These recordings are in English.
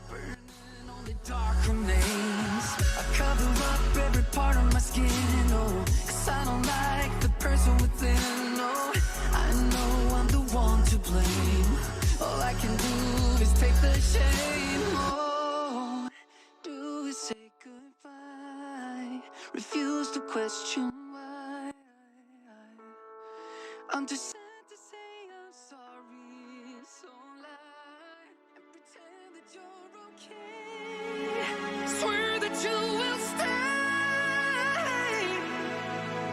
Burning only dark remains. I cover up every part of my skin, oh, 'cause I don't like the person within, oh. I know I'm the one to blame. All I can do is take the shame, oh. Do is say goodbye, refuse to question why. I'm too sad to say I'm sorry, so lie and pretend that you're okay. Swear that you will stay.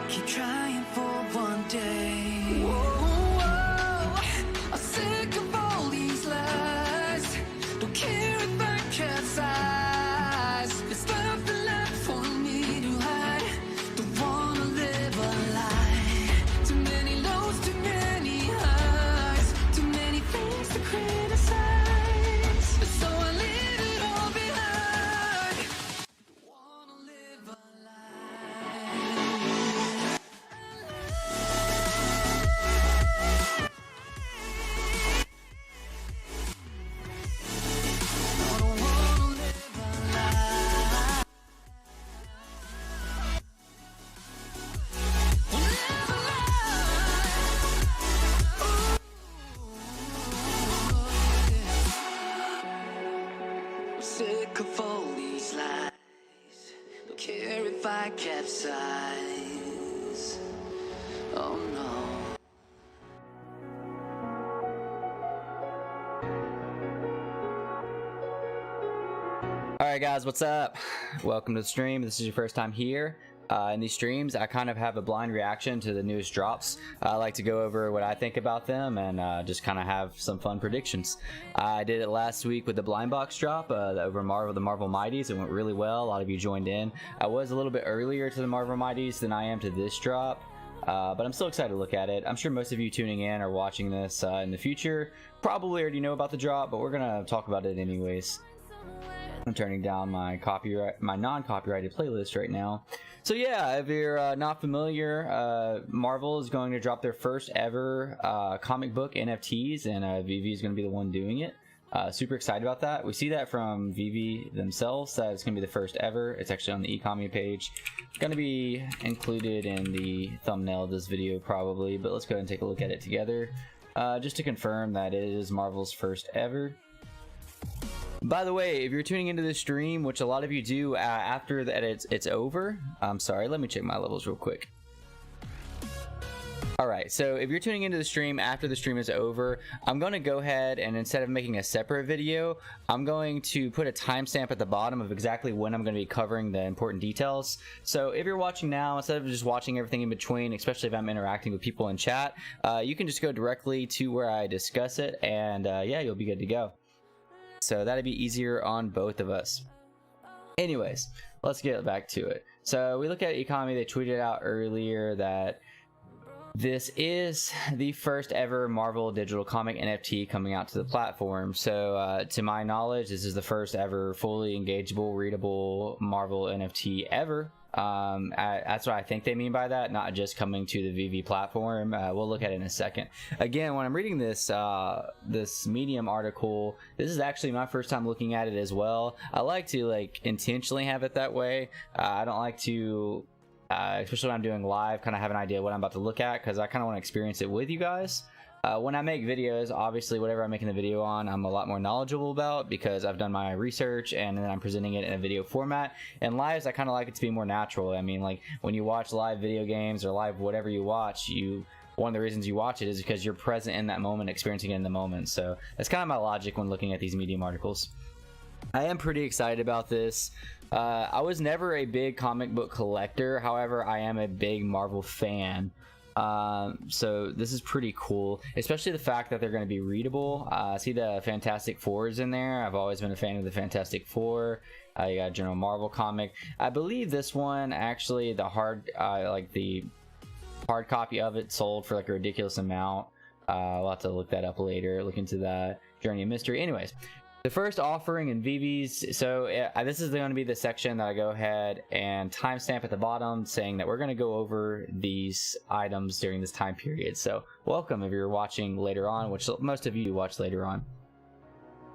Keep trying for one day. Whoa, whoa. I'm sick of all these lies. Don't care if I capsize. There's nothing left for me to hide. Don't wanna live a lie. Too many lows, too many highs. Too many things to criticize. So I leave it all behind. Don't wanna live a lie. I don't wanna live a lie. Live a lie. I'm sick of all these lies. Don't care if I capsize. Oh no. Alright guys, what's up? Welcome to the stream. This is your first time here. In these streams, I kind of have a blind reaction to the newest drops. I like to go over what I think about them and just kind of have some fun predictions. I did it last week with the blind box drop over the Marvel Mighties. It went really well. A lot of you joined in. I was a little bit earlier to the Marvel Mighties than I am to this drop. But I'm still excited to look at it. I'm sure most of you tuning in or watching this in the future probably already know about the drop, but we're gonna talk about it anyways. I'm turning down my non-copyrighted playlist right now. So yeah, if you're not familiar, Marvel is going to drop their first ever comic book NFTs, and VEVE is going to be the one doing it. Super excited about that. We see that from VEVE themselves, that it's going to be the first ever. It's actually on the ECOMI page. It's going to be included in the thumbnail of this video probably, but let's go ahead and take a look at it together. Just to confirm that it is Marvel's first ever. By the way, if you're tuning into this stream, which a lot of you do after that it's over, I'm sorry, let me check my levels real quick. Alright, so if you're tuning into the stream after the stream is over, I'm going to go ahead and instead of making a separate video, I'm going to put a timestamp at the bottom of exactly when I'm going to be covering the important details. So if you're watching now, instead of just watching everything in between, especially if I'm interacting with people in chat, you can just go directly to where I discuss it, and yeah, you'll be good to go. So that'd be easier on both of us. Anyways, let's get back to it. So we look at ECOMI. They tweeted out earlier that this is the first ever Marvel digital comic NFT coming out to the platform. So to my knowledge, this is the first ever fully engageable, readable Marvel NFT ever. That's what I think they mean by that, not just coming to the VEVE platform. We'll look at it in a second. Again, when I'm reading this this Medium article, this is actually my first time looking at it as well. I like to intentionally have it that way. I don't like to especially when I'm doing live, kind of have an idea what I'm about to look at, because I kind of want to experience it with you guys. When I make videos, obviously whatever I'm making the video on, I'm a lot more knowledgeable about because I've done my research and then I'm presenting it in a video format. And lives, I kind of like it to be more natural. I mean, like when you watch live video games or live whatever you watch, one of the reasons you watch it is because you're present in that moment, experiencing it in the moment. So that's kind of my logic when looking at these Medium articles. I am pretty excited about this. I was never a big comic book collector, however, I am a big Marvel fan. So this is pretty cool, especially the fact that they're going to be readable. I see the Fantastic Fours in there. I've always been a fan of the Fantastic Four. You got General Marvel comic. I believe this one actually, the hard copy of it sold for like a ridiculous amount. We'll have to look that up later, look into that Journey of Mystery. Anyways, the first offering in VEVE's, so this is going to be the section that I go ahead and timestamp at the bottom saying that we're going to go over these items during this time period. So welcome if you're watching later on, which most of you watch later on.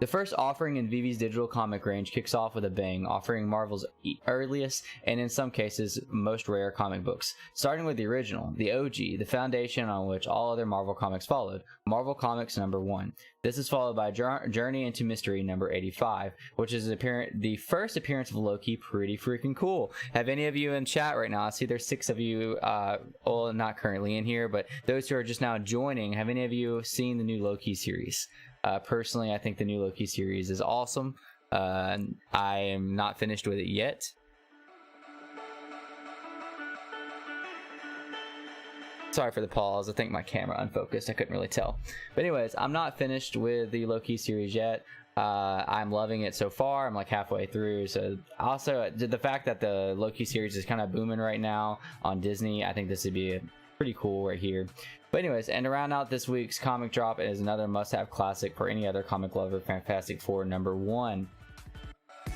The first offering in VEVE's digital comic range kicks off with a bang, offering Marvel's earliest and in some cases most rare comic books, starting with the original, the OG, the foundation on which all other Marvel comics followed, Marvel Comics #1. This is followed by Journey into Mystery #85, which is the first appearance of Loki. Pretty freaking cool. Have any of you in chat right now? I see there's 6 of you, well, not currently in here, but those who are just now joining, have any of you seen the new Loki series? Personally, I think the new Loki series is awesome. I am not finished with it yet. Sorry for the pause. I think my camera unfocused. I couldn't really tell. But anyways, I'm not finished with the Loki series yet. I'm loving it so far. I'm like halfway through. So also the fact that the Loki series is kind of booming right now on Disney, I think this would be pretty cool right here. But anyways, and to round out this week's comic drop is another must-have classic for any other comic lover, Fantastic Four #1.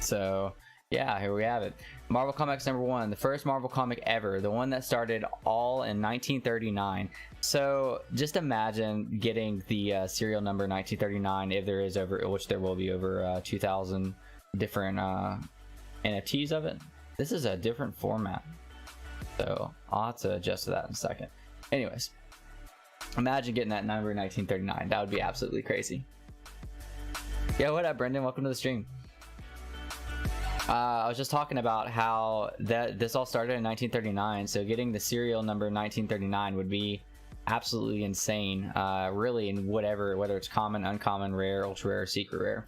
So yeah, here we have it. Marvel Comics #1, the first Marvel comic ever, the one that started all in 1939. So just imagine getting the serial number 1939, if there is over, which there will be over 2,000 different NFTs of it. This is a different format, so I'll have to adjust to that in a second. Anyways, imagine getting that number in 1939. That would be absolutely crazy. Yo, what up, Brendan? Welcome to the stream. I was just talking about how this all started in 1939, so getting the serial number 1939 would be absolutely insane, really, in whether it's common, uncommon, rare, ultra rare, secret rare.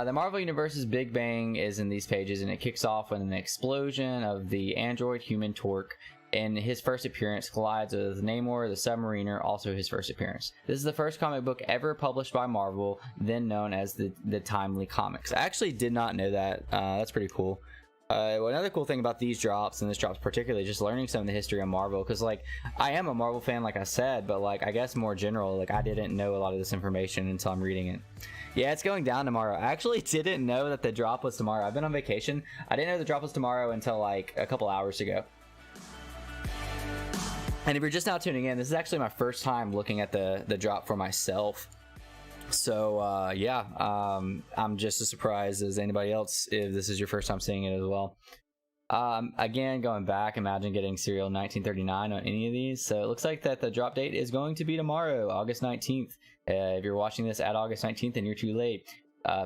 The Marvel Universe's Big Bang is in these pages, and it kicks off with an explosion of the android human Torque. In his first appearance, collides with Namor the Submariner, also his first appearance. This is the first comic book ever published by Marvel, then known as the Timely Comics. I actually did not know that. That's pretty cool. Another cool thing about these drops, and this drops particularly, just learning some of the history of Marvel, because like I am a Marvel fan, like I said, but like I guess more general, like I didn't know a lot of this information until I'm reading it. Yeah, it's going down tomorrow. I actually didn't know that the drop was tomorrow. I've been on vacation. I didn't know the drop was tomorrow until like a couple hours ago. And if you're just now tuning in, this is actually my first time looking at the drop for myself. So yeah, I'm just as surprised as anybody else if this is your first time seeing it as well. Again, going back, imagine getting serial 1939 on any of these. So it looks like that the drop date is going to be tomorrow, August 19th. If you're watching this at August 19th and you're too late,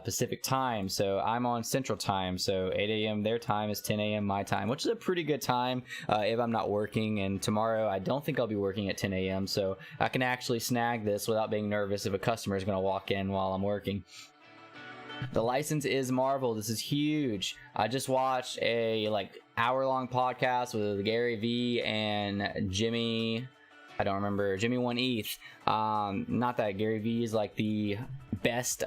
Pacific time, so I'm on Central time, so 8 a.m. their time is 10 a.m. my time, which is a pretty good time if I'm not working. And tomorrow I don't think I'll be working at 10 a.m. so I can actually snag this without being nervous if a customer is going to walk in while I'm working. The license is Marvel. This is huge. I just watched a like hour-long podcast with Gary V and Jimmy, I don't remember, Jimmy 1 ETH. Not that Gary V is like the best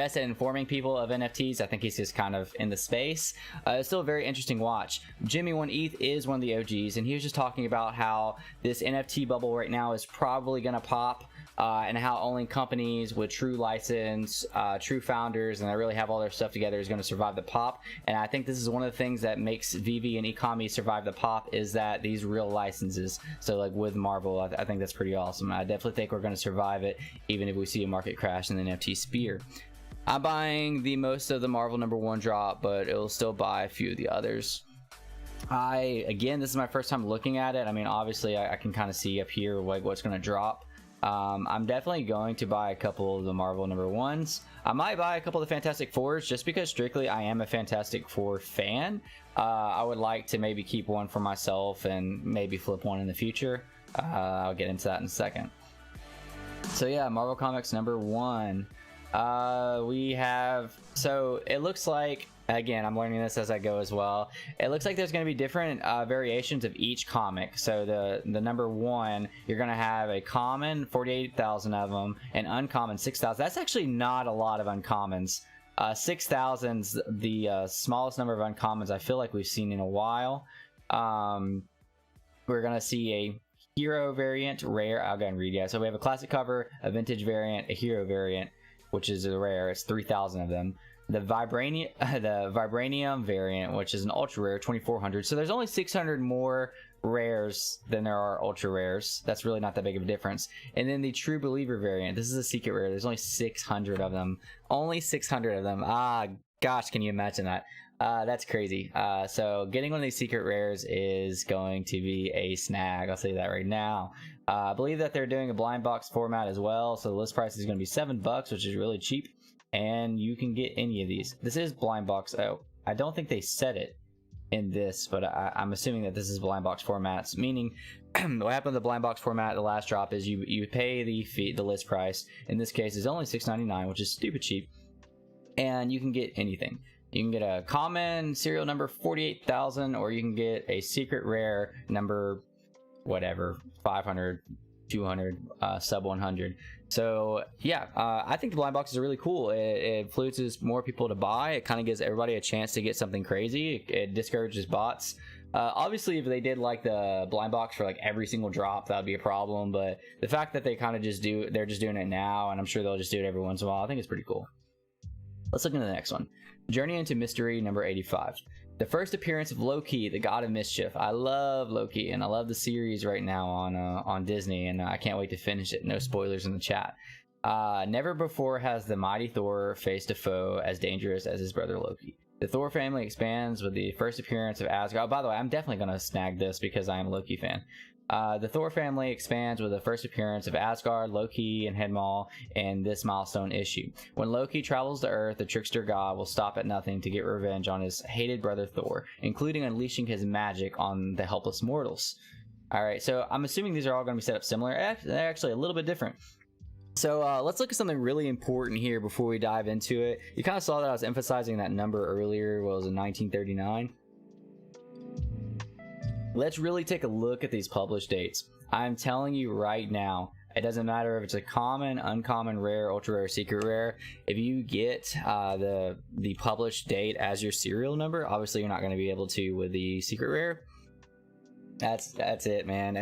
at informing people of NFTs. I think he's just kind of in the space. It's still a very interesting watch. Jimmy 1 ETH is one of the OGs, and he was just talking about how this NFT bubble right now is probably gonna pop, and how only companies with true license, true founders, and that really have all their stuff together is going to survive the pop. And I think this is one of the things that makes VEVE and ECOMI survive the pop, is that these real licenses. So like with Marvel, I think that's pretty awesome. I definitely think we're going to survive it, even if we see a market crash in the NFT sphere. I'm buying the most of the Marvel #1 drop, but it'll still buy a few of the others. Again, this is my first time looking at it. I mean, obviously I can kind of see up here like what's going to drop. I'm definitely going to buy a couple of the Marvel #1s. I might buy a couple of the Fantastic Fours just because strictly I am a Fantastic Four fan. I would like to maybe keep one for myself and maybe flip one in the future. I'll get into that in a second. So yeah, Marvel Comics #1. We have, so it looks like, again, I'm learning this as I go as well. It looks like there's going to be different variations of each comic. So the #1, you're going to have a common, 48,000 of them, and uncommon, 6,000. That's actually not a lot of uncommons. 6,000's the smallest number of uncommons I feel like we've seen in a while. We're going to see a hero variant, rare. I'll go and read you. So we have a classic cover, a vintage variant, a hero variant, which is a rare. It's 3,000 of them. The Vibranium variant, which is an ultra rare, 2,400. So there's only 600 more rares than there are ultra rares. That's really not that big of a difference. And then the True Believer variant, this is a secret rare. There's only 600 of them. Only 600 of them. Ah, gosh, can you imagine that? That's crazy. So getting one of these secret rares is going to be a snag. I'll say that right now. I believe that they're doing a blind box format as well, so the list price is going to be $7, which is really cheap, and you can get any of these. This is blind box. Oh, I don't think they said it in this, but I'm assuming that this is blind box formats, meaning what happened with the blind box format, the last drop, is you pay the fee, the list price. In this case is only $6.99, which is stupid cheap, and you can get anything. You can get a common serial number 48,000, or you can get a secret rare number whatever, 500, 200, sub 100. So yeah, I think the blind boxes are really cool. It influences more people to buy. It kind of gives everybody a chance to get something crazy. It discourages bots. Obviously, if they did like the blind box for like every single drop, that would be a problem. But the fact that they kind of just they're just doing it now, and I'm sure they'll just do it every once in a while, I think it's pretty cool. Let's look into the next one. Journey into Mystery number 85. The first appearance of Loki, the god of mischief. I love Loki, and I love the series right now on Disney, and I can't wait to finish it. No spoilers in the chat. Never before has the mighty Thor faced a foe as dangerous as his brother Loki. The Thor family expands with the first appearance of Asgard. Oh, by the way, I'm definitely going to snag this because I am a Loki fan. The Thor family expands with the first appearance of Asgard, Loki, and Hedmal in this milestone issue. When Loki travels to Earth, the trickster god will stop at nothing to get revenge on his hated brother Thor, including unleashing his magic on the helpless mortals. Alright, so I'm assuming these are all going to be set up similar. They're actually a little bit different. So let's look at something really important here before we dive into it. You kind of saw that I was emphasizing that number earlier. What was it, 1939? Let's really take a look at these published dates. I'm telling you right now, it doesn't matter if it's a common, uncommon, rare, ultra rare, secret rare. If you get the published date as your serial number, obviously you're not going to be able to with the secret rare. That's it, man.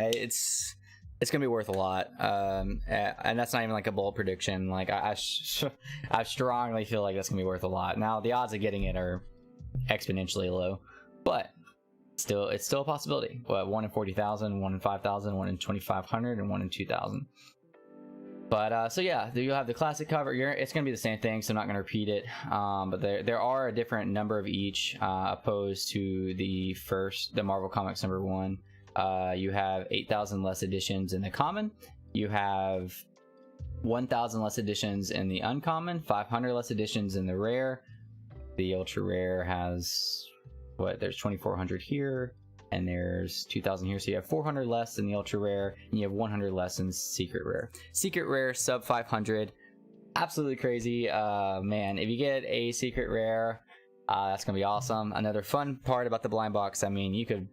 It's gonna be worth a lot, and that's not even like a bold prediction. Like I strongly feel like that's gonna be worth a lot. Now the odds of getting it are exponentially low, but still, it's still a possibility. What, 1 in 40,000, 1 in 5,000, 1 in 2,500, and 1 in 2,000. But so yeah, you'll have the classic cover. It's gonna be the same thing, so I'm not gonna repeat it. But there are a different number of each, opposed to the Marvel Comics number 1. You have 8,000 less editions in the common. You have 1,000 less editions in the uncommon. 500 less editions in the rare. The ultra rare has what? There's 2,400 here, and there's 2,000 here. So you have 400 less in the ultra rare, and you have 100 less in secret rare. Secret rare sub 500, absolutely crazy. Man, if you get a secret rare, that's gonna be awesome. Another fun part about the blind box, I mean, you could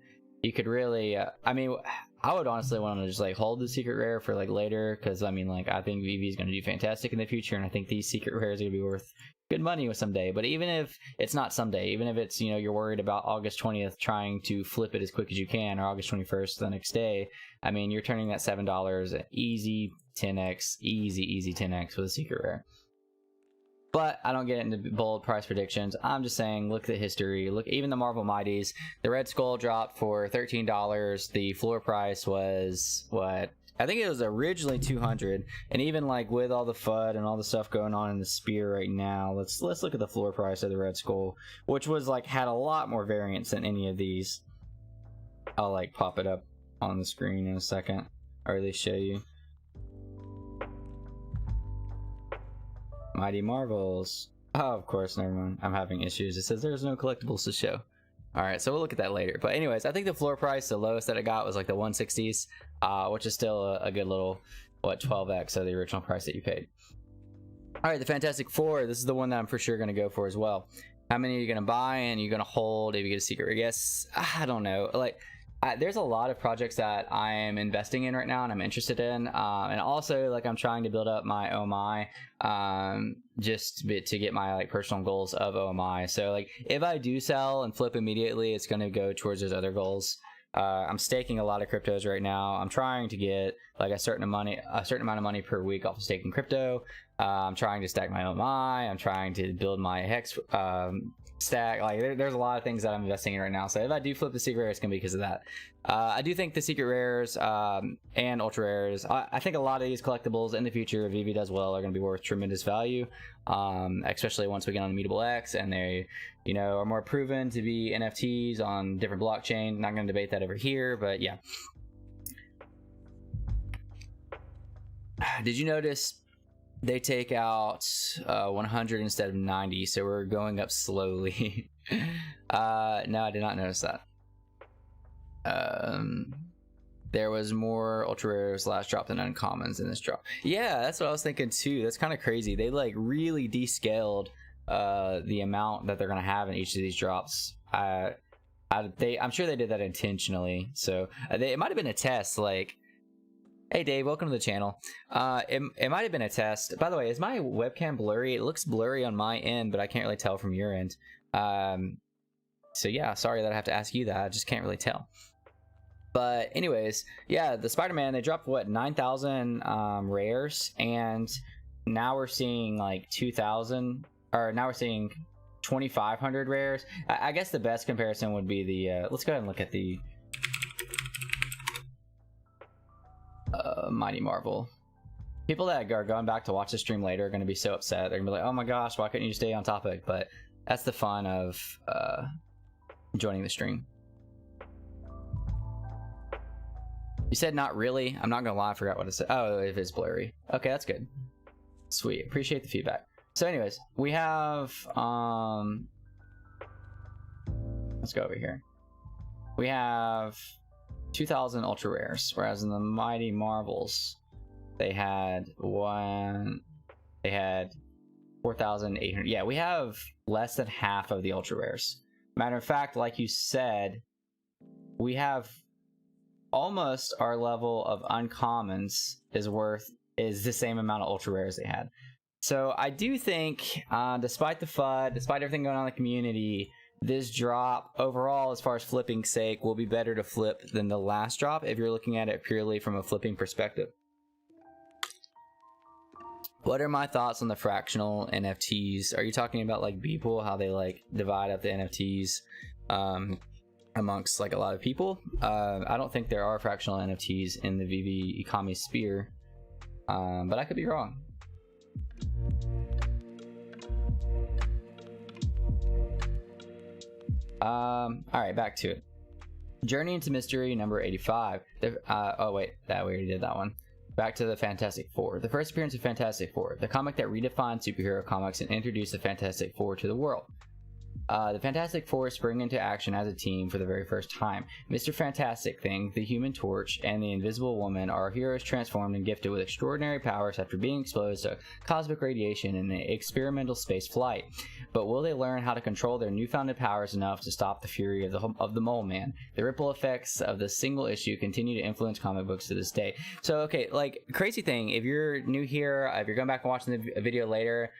really, I mean, I would honestly want to just like hold the secret rare for like later, because I mean, like, I think VEVE is going to do fantastic in the future, and I think these secret rares are going to be worth good money someday. But even if it's not someday, even if it's, you know, you're worried about August 20th trying to flip it as quick as you can, or August 21st the next day, I mean, you're turning that $7 easy 10x, easy 10x with a secret rare. But I don't get into bold price predictions. I'm just saying, look at the history. Look, even the Marvel Mighties. The Red Skull dropped for $13. The floor price was, what? I think it was originally $200. And even like with all the FUD and all the stuff going on in the Spear right now, let's look at the floor price of the Red Skull, which was like, had a lot more variance than any of these. I'll like pop it up on the screen in a second, or at least show you. Mighty Marvels. Oh, of course, never mind. I'm having issues. It says there's no collectibles to show. Alright, so we'll look at that later. But anyways, I think the floor price, the lowest that it got was like the 160s, which is still a good little, what, 12x of the original price that you paid. Alright, the Fantastic Four. This is the one that I'm for sure going to go for as well. How many are you going to buy and you're going to hold if you get a secret? I guess, I don't know. Like, there's a lot of projects that I am investing in right now and I'm interested in, and also like I'm trying to build up my OMI, just to get my like personal goals of OMI. So like if I do sell and flip immediately, it's going to go towards those other goals. I'm staking a lot of cryptos right now. I'm trying to get like a certain amount of money per week off of staking crypto. I'm trying to stack my OMI. I'm trying to build my Hex stack. Like there's a lot of things that I'm investing in right now. So if I do flip the secret rare, it's gonna be because of that. I do think the secret rares and ultra rares, I think a lot of these collectibles in the future, if VEVE does well, are gonna be worth tremendous value, especially once we get on the Mutable X and they, you know, are more proven to be NFTs on different blockchains. Not gonna debate that over here, but yeah. Did you notice they take out 100 instead of 90, so we're going up slowly? No, I did not notice that. There was more ultra rares last drop than uncommons in this drop. Yeah, that's what I was thinking too. That's kind of crazy. They like really descaled the amount that they're gonna have in each of these drops. I'm sure they did that intentionally. So it might have been a test, like. Hey Dave, welcome to the channel. It might have been a test. By the way, is my webcam blurry? It looks blurry on my end, but I can't really tell from your end. So yeah, sorry that I have to ask you that. I just can't really tell. But anyways, yeah, the Spider-Man, they dropped what, 9,000 rares, and now we're seeing like 2,000, or now we're seeing 2,500 rares. I guess the best comparison would be the let's go ahead and look at the Mighty Marvel. People that are going back to watch the stream later are going to be so upset. They're going to be like, oh my gosh, why couldn't you stay on topic? But that's the fun of joining the stream. You said not really. I'm not going to lie, I forgot what it said. Oh, it is blurry. Okay, that's good. Sweet, appreciate the feedback. So anyways, we have let's go over here. We have 2,000 ultra rares, whereas in the Mighty Marvels they had 4,800. Yeah, we have less than half of the ultra rares. Matter of fact, like you said, we have almost our level of uncommons is the same amount of ultra rares they had. So I do think, despite the FUD, despite everything going on in the community, this drop overall, as far as flipping sake, will be better to flip than the last drop if you're looking at it purely from a flipping perspective. What are my thoughts on the fractional NFTs? Are you talking about like Beeple, how they like divide up the NFTs amongst like a lot of people? I don't think there are fractional NFTs in the VEVE ECOMI sphere, but I could be wrong. All right, back to it. Journey into Mystery number 85. Oh wait, we already did that one. Back to the Fantastic Four. The first appearance of Fantastic Four, the comic that redefined superhero comics and introduced the Fantastic Four to the world. The Fantastic Four spring into action as a team for the very first time. Mr. Fantastic Thing, the Human Torch, and the Invisible Woman are heroes transformed and gifted with extraordinary powers after being exposed to cosmic radiation in the experimental space flight. But will they learn how to control their newfound powers enough to stop the fury of the Mole Man? The ripple effects of this single issue continue to influence comic books to this day. So, okay, like, crazy thing, if you're new here, if you're going back and watching the video later,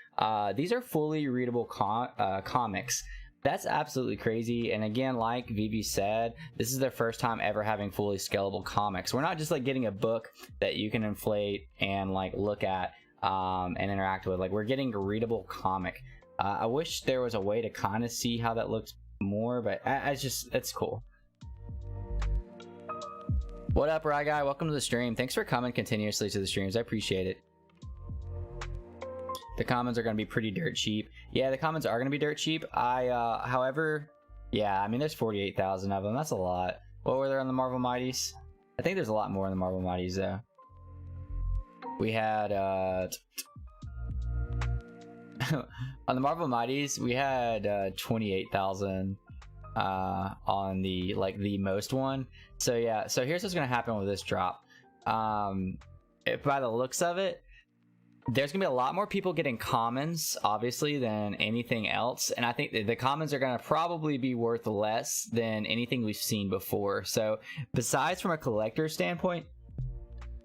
these are fully readable comics. That's absolutely crazy. And again, like VEVE said, this is their first time ever having fully scalable comics. We're not just like getting a book that you can inflate and like look at and interact with. Like, we're getting a readable comic. I wish there was a way to kind of see how that looks more, but it's cool. What up, Rye Guy? Welcome to the stream. Thanks for coming continuously to the streams. I appreciate it. The commons are going to be pretty dirt cheap. Yeah, the commons are going to be dirt cheap. However, yeah, I mean, there's 48,000 of them. That's a lot. What were there on the Marvel Mighties? I think there's a lot more in the Marvel Mighties, though. We had, on the Marvel Mighties, we had 28,000 on the, like, the most one. So, yeah, so here's what's going to happen with this drop. By the looks of it, there's gonna be a lot more people getting commons, obviously, than anything else, and I think the commons are gonna probably be worth less than anything we've seen before. So besides from a collector standpoint,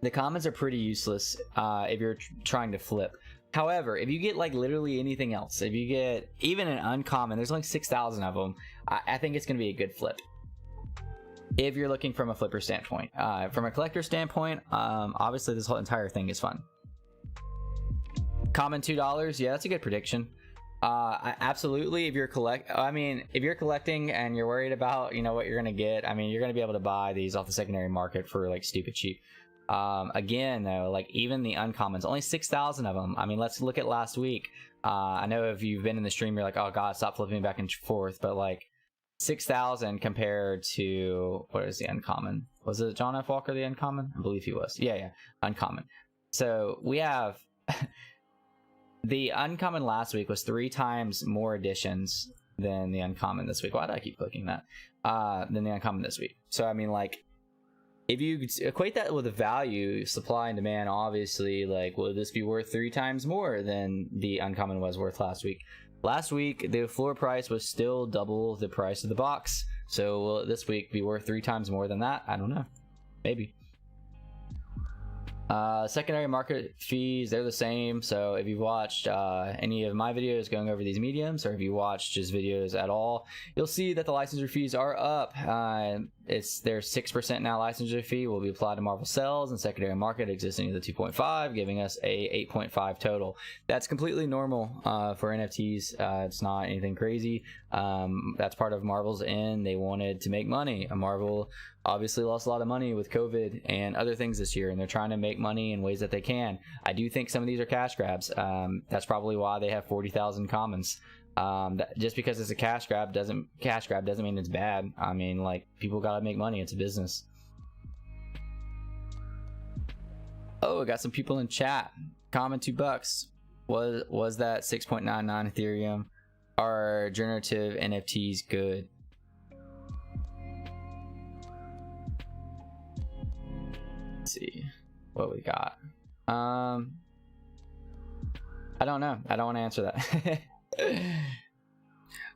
the commons are pretty useless if you're trying to flip. However, if you get like literally anything else, if you get even an uncommon, there's only 6,000 of them, I think it's gonna be a good flip if you're looking from a flipper standpoint. From a collector standpoint, obviously this whole entire thing is fun. Common $2, yeah, that's a good prediction. Absolutely. If you're if you're collecting and you're worried about, you know, what you're gonna get, I mean, you're gonna be able to buy these off the secondary market for like stupid cheap. Again, though, like even the uncommons, only 6,000 of them. I mean, let's look at last week. I know if you've been in the stream, you're like, oh god, stop flipping back and forth. But like 6,000 compared to what is the uncommon? Was it John F. Walker the uncommon? I believe he was. Yeah, uncommon. So we have. The uncommon last week was 3 times more editions than the uncommon this week. Why did I keep clicking that? Than the uncommon this week. So I mean, like, if you equate that with the value, supply and demand, obviously, like, will this be worth 3 times more than the uncommon was worth last week? Last week, the floor price was still double the price of the box. So will this week be worth 3 times more than that? I don't know. Maybe. Secondary market fees, they're the same. So if you've watched any of my videos going over these mediums, or if you watched just videos at all, you'll see that the licensure fees are up. There's 6% now licensure fee will be applied to Marvel cells and secondary market existing at the 2.5, giving us a 8.5 total. That's completely normal for NFTs. It's not anything crazy. That's part of Marvel's end. They wanted to make money. Marvel obviously lost a lot of money with COVID and other things this year, and they're trying to make money in ways that they can. I do think some of these are cash grabs. That's probably why they have 40,000 commons. Just because it's a cash grab doesn't mean it's bad. I mean, like, people gotta make money. It's a business. Oh, I got some people in chat. Common $2. Was that 6.99 Ethereum? Are generative NFTs good? Let's see what we got. I don't know. I don't want to answer that.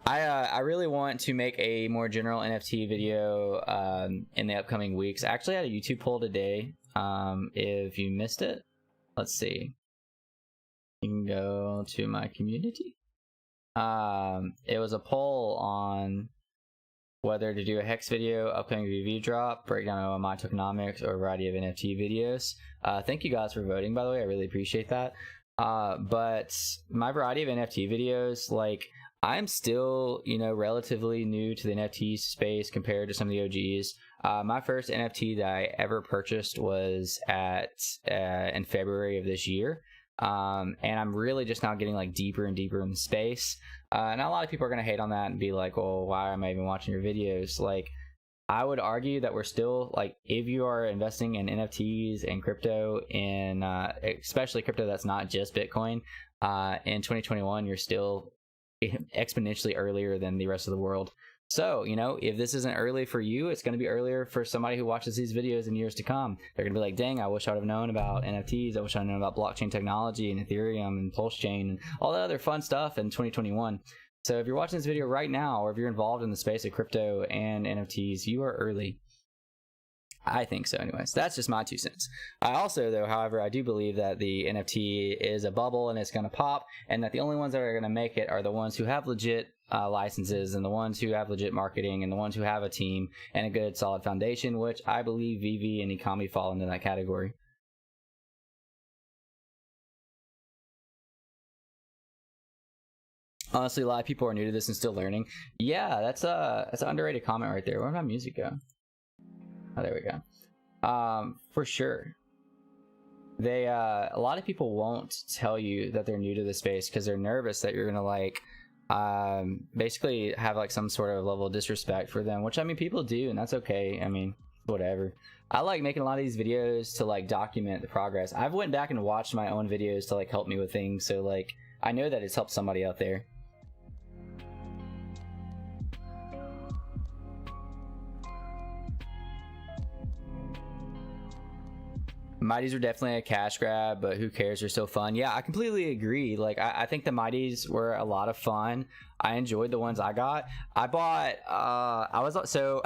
I really want to make a more general NFT video in the upcoming weeks. I actually had a YouTube poll today. If you missed it, let's see. You can go to my community. It was a poll on whether to do a hex video, upcoming VEVE drop, breakdown of OMI tokenomics, or a variety of NFT videos. Thank you guys for voting, by the way. I really appreciate that. But my variety of NFT videos, like, I'm still, you know, relatively new to the NFT space compared to some of the OGs. My first NFT that I ever purchased was in February of this year. And I'm really just now getting like deeper and deeper in the space. And a lot of people are going to hate on that and be like, well, why am I even watching your videos? Like, I would argue that we're still, like, if you are investing in NFTs and crypto, in especially crypto that's not just Bitcoin, in 2021, you're still exponentially earlier than the rest of the world. So, you know, if this isn't early for you, it's going to be earlier for somebody who watches these videos in years to come. They're going to be like, dang, I wish I would have known about NFTs. I wish I'd known about blockchain technology and Ethereum and Pulse Chain and all that other fun stuff in 2021. So if you're watching this video right now, or if you're involved in the space of crypto and NFTs, you are early. I think so anyways. That's just my 2 cents. I also, though, however, I do believe that the NFT is a bubble and it's going to pop, and that the only ones that are going to make it are the ones who have legit licenses, and the ones who have legit marketing, and the ones who have a team and a good solid foundation, which I believe VEVE and ECOMI fall into that category. Honestly, a lot of people are new to this and still learning. Yeah, that's an underrated comment right there. Where did my music go? Oh, there we go. For sure. They a lot of people won't tell you that they're new to the space because they're nervous that you're gonna like basically have like some sort of level of disrespect for them, which I mean people do, and that's okay. I mean, whatever. I like making a lot of these videos to like document the progress. I've went back and watched my own videos to like help me with things, so like I know that it's helped somebody out there. Mighties are definitely a cash grab, but who cares? They're so fun. Yeah, I completely agree. Like, I think the Mighties were a lot of fun. I enjoyed the ones I got. I bought, so,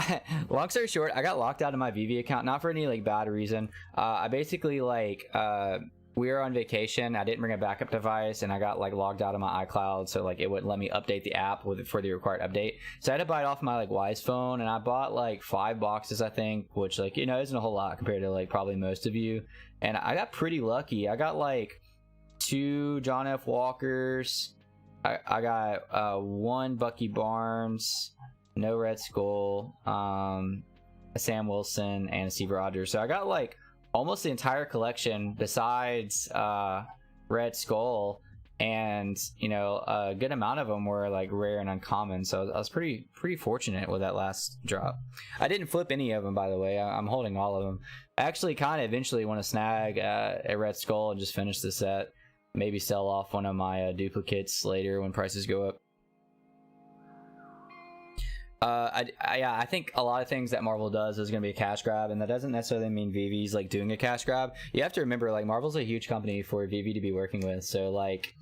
long story short, I got locked out of my VEVE account, not for any, like, bad reason. I basically, like, we were on vacation. I didn't bring a backup device, and I got like logged out of my iCloud, so like it wouldn't let me update the app for the required update. So I had to buy it off my like Wise phone, and I bought like 5 boxes, I think, which like, you know, isn't a whole lot compared to like probably most of you. And I got pretty lucky. I got like 2 John F. Walkers, I got one Bucky Barnes, no Red Skull, a Sam Wilson, and a Steve Rogers. So I got like almost the entire collection besides Red Skull, and you know, a good amount of them were like rare and uncommon. So I was pretty fortunate with that last drop. I didn't flip any of them, by the way. I'm holding all of them. I actually kind of eventually want to snag a Red Skull and just finish the set. Maybe sell off one of my duplicates later when prices go up. Yeah, I think a lot of things that Marvel does is going to be a cash grab, and that doesn't necessarily mean VeVe's like doing a cash grab. You have to remember, like, Marvel's a huge company for VeVe to be working with, so like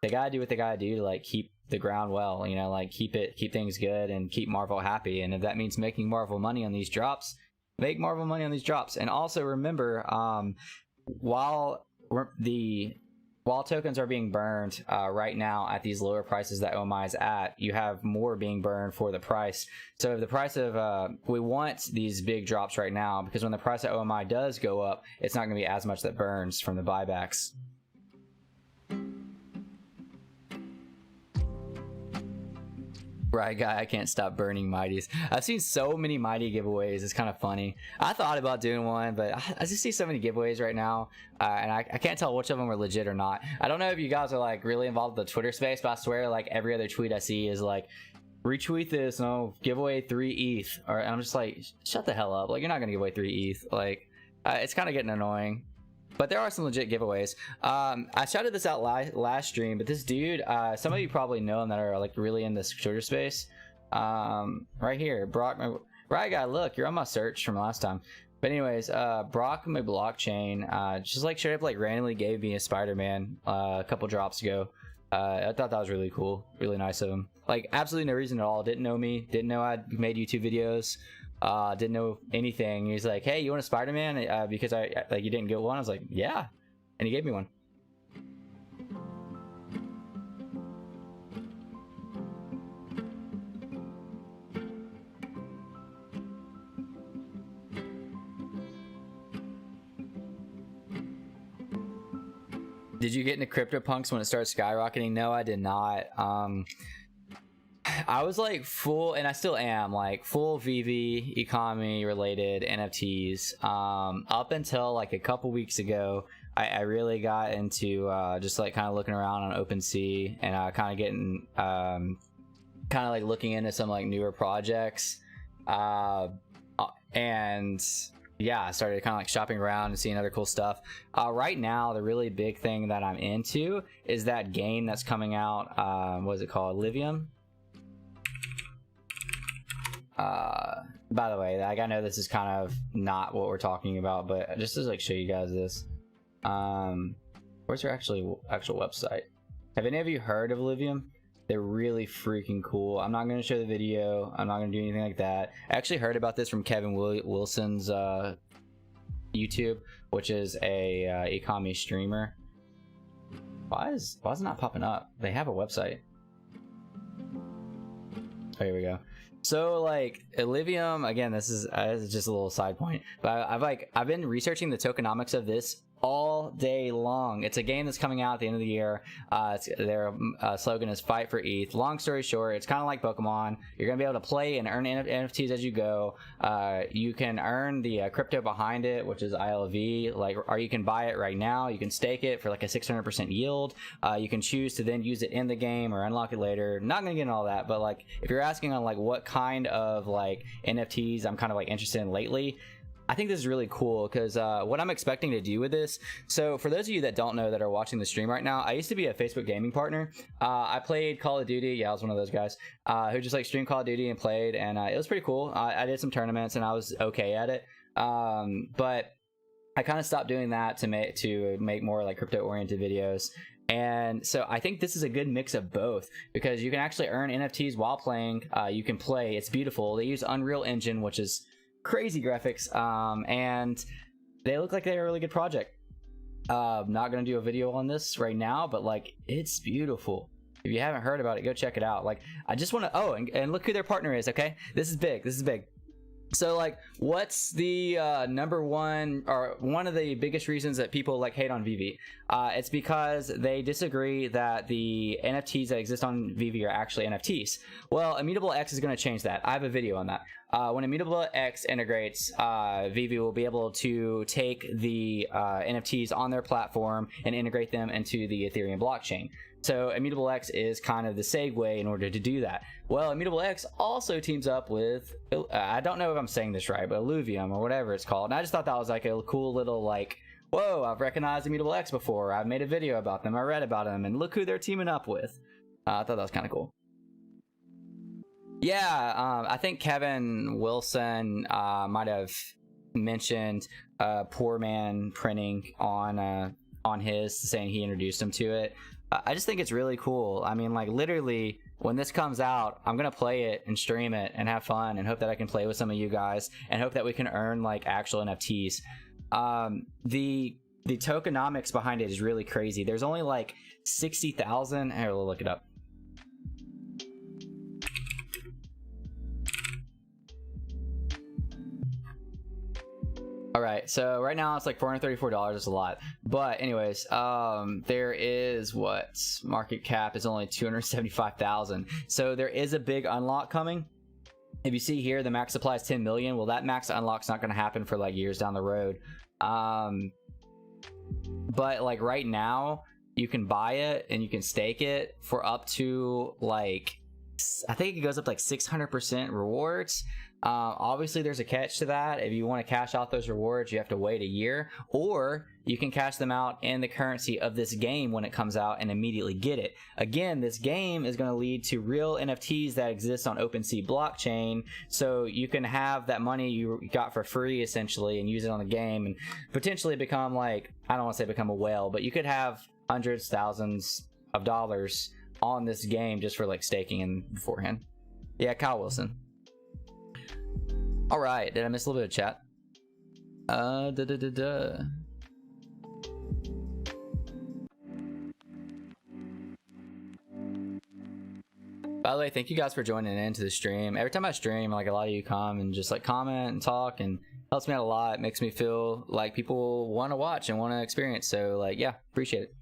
they gotta do what they gotta do to like keep the ground well, you know, like keep things good and keep Marvel happy. And if that means making Marvel money on these drops, make Marvel money on these drops. And also remember, while tokens are being burned right now at these lower prices that OMI is at, you have more being burned for the price. So if the price of we want these big drops right now, because when the price of OMI does go up, it's not going to be as much that burns from the buybacks. Right, guy, I can't stop burning mighties. I've seen so many mighty giveaways. It's kind of funny. I thought about doing one, but I just see so many giveaways right now, and I can't tell which of them are legit or not. I don't know if you guys are like really involved in the Twitter space, but I swear like every other tweet I see is like, retweet this and I'll give away 3 ETH. And I'm just like, shut the hell up. Like, you're not gonna give away 3 ETH. Like, it's kind of getting annoying. But there are some legit giveaways. I shouted this out last stream, but this dude, some of you probably know him that are like really in this Twitter space. Right here, Brock. Right, guy, look, you're on my search from last time. But anyways, Brock my blockchain, just like straight up like randomly gave me a Spider-Man a couple drops ago. I thought that was really cool, really nice of him. Like absolutely no reason at all. Didn't know me, didn't know I'd made YouTube videos. Didn't know anything. He's like, hey, you want a Spider-Man? Because I like, you didn't get one. I was like, yeah, and he gave me one. Did you get into CryptoPunks when it started skyrocketing? No, I did not. I was like full, and I still am, like full VeVe, ECOMI related NFTs. Up until like a couple weeks ago, I really got into just like kind of looking around on OpenSea and kind of getting kind of like looking into some like newer projects. And yeah, I started kind of like shopping around and seeing other cool stuff. Right now, the really big thing that I'm into is that game that's coming out. What is it called? Livium. By the way, like, I know this is kind of not what we're talking about, but just to like show you guys this. Where's their actual website? Have any of you heard of Livium? They're really freaking cool. I'm not going to show the video. I'm not going to do anything like that. I actually heard about this from Kevin Wilson's YouTube, which is a ECOMI streamer. Why is it not popping up? They have a website. Oh, here we go. So like Livium, again, this is just a little side point, but I've been researching the tokenomics of this all day long. It's a game that's coming out at the end of the year. Their slogan is "Fight for ETH." Long story short, it's kind of like Pokemon. You're gonna be able to play and earn NFTs as you go. You can earn the crypto behind it, which is ILV, like, or you can buy it right now. You can stake it for like a 600% yield. You can choose to then use it in the game or unlock it later. Not gonna get into all that, but like if you're asking on like what kind of like NFTs I'm kind of like interested in lately, I think this is really cool because what I'm expecting to do with this. So for those of you that don't know that are watching the stream right now, I used to be a Facebook gaming partner. I played Call of Duty. Yeah, I was one of those guys who just like streamed Call of Duty and played, and it was pretty cool. I did some tournaments and I was okay at it, but I kind of stopped doing that to make more like crypto oriented videos. And so I think this is a good mix of both because you can actually earn NFTs while playing. You can play. It's beautiful. They use Unreal Engine, which is crazy graphics, and they look like they're a really good project. Not gonna do a video on this right now, but like it's beautiful. If you haven't heard about it, go check it out. Like I just want to and look who their partner is. Okay, this is big. So like, what's the number one or one of the biggest reasons that people like hate on VeVe? It's because they disagree that the NFTs that exist on VeVe are actually NFTs. Well, Immutable X is going to change that. I have a video on that. When Immutable X integrates, VeVe will be able to take the NFTs on their platform and integrate them into the Ethereum blockchain. So Immutable X is kind of the segue in order to do that. Well, Immutable X also teams up with, I don't know if I'm saying this right, but Illuvium or whatever it's called. And I just thought that was like a cool little like, whoa, I've recognized Immutable X before. I've made a video about them. I read about them, and look who they're teaming up with. I thought that was kind of cool. Yeah, I think Kevin Wilson might have mentioned Poor Man printing on his, saying he introduced him to it. I just think it's really cool. I mean, like, literally, when this comes out, I'm gonna play it and stream it and have fun and hope that I can play with some of you guys and hope that we can earn like actual NFTs. The tokenomics behind it is really crazy. There's only like 60,000. Here, we'll look it up. All right, so right now it's like $434. It's a lot, but anyways, there is what market cap is only 275,000. So there is a big unlock coming. If you see here, the max supply is 10 million. Well, that max unlock's not going to happen for like years down the road. But like right now, you can buy it and you can stake it for up to like, I think it goes up to like 600% rewards. Obviously there's a catch to that. If you want to cash out those rewards, you have to wait a year, or you can cash them out in the currency of this game when it comes out and immediately get it. Again, this game is going to lead to real NFTs that exist on OpenSea blockchain, so you can have that money you got for free essentially and use it on the game and potentially become like, I don't want to say become a whale, but you could have hundreds, thousands of dollars on this game just for like staking in beforehand. Yeah, Kyle Wilson. All right, did I miss a little bit of chat? By the way, thank you guys for joining into the stream. Every time I stream, like a lot of you come and just like comment and talk, and helps me out a lot. It makes me feel like people want to watch and want to experience. So like, yeah, appreciate it.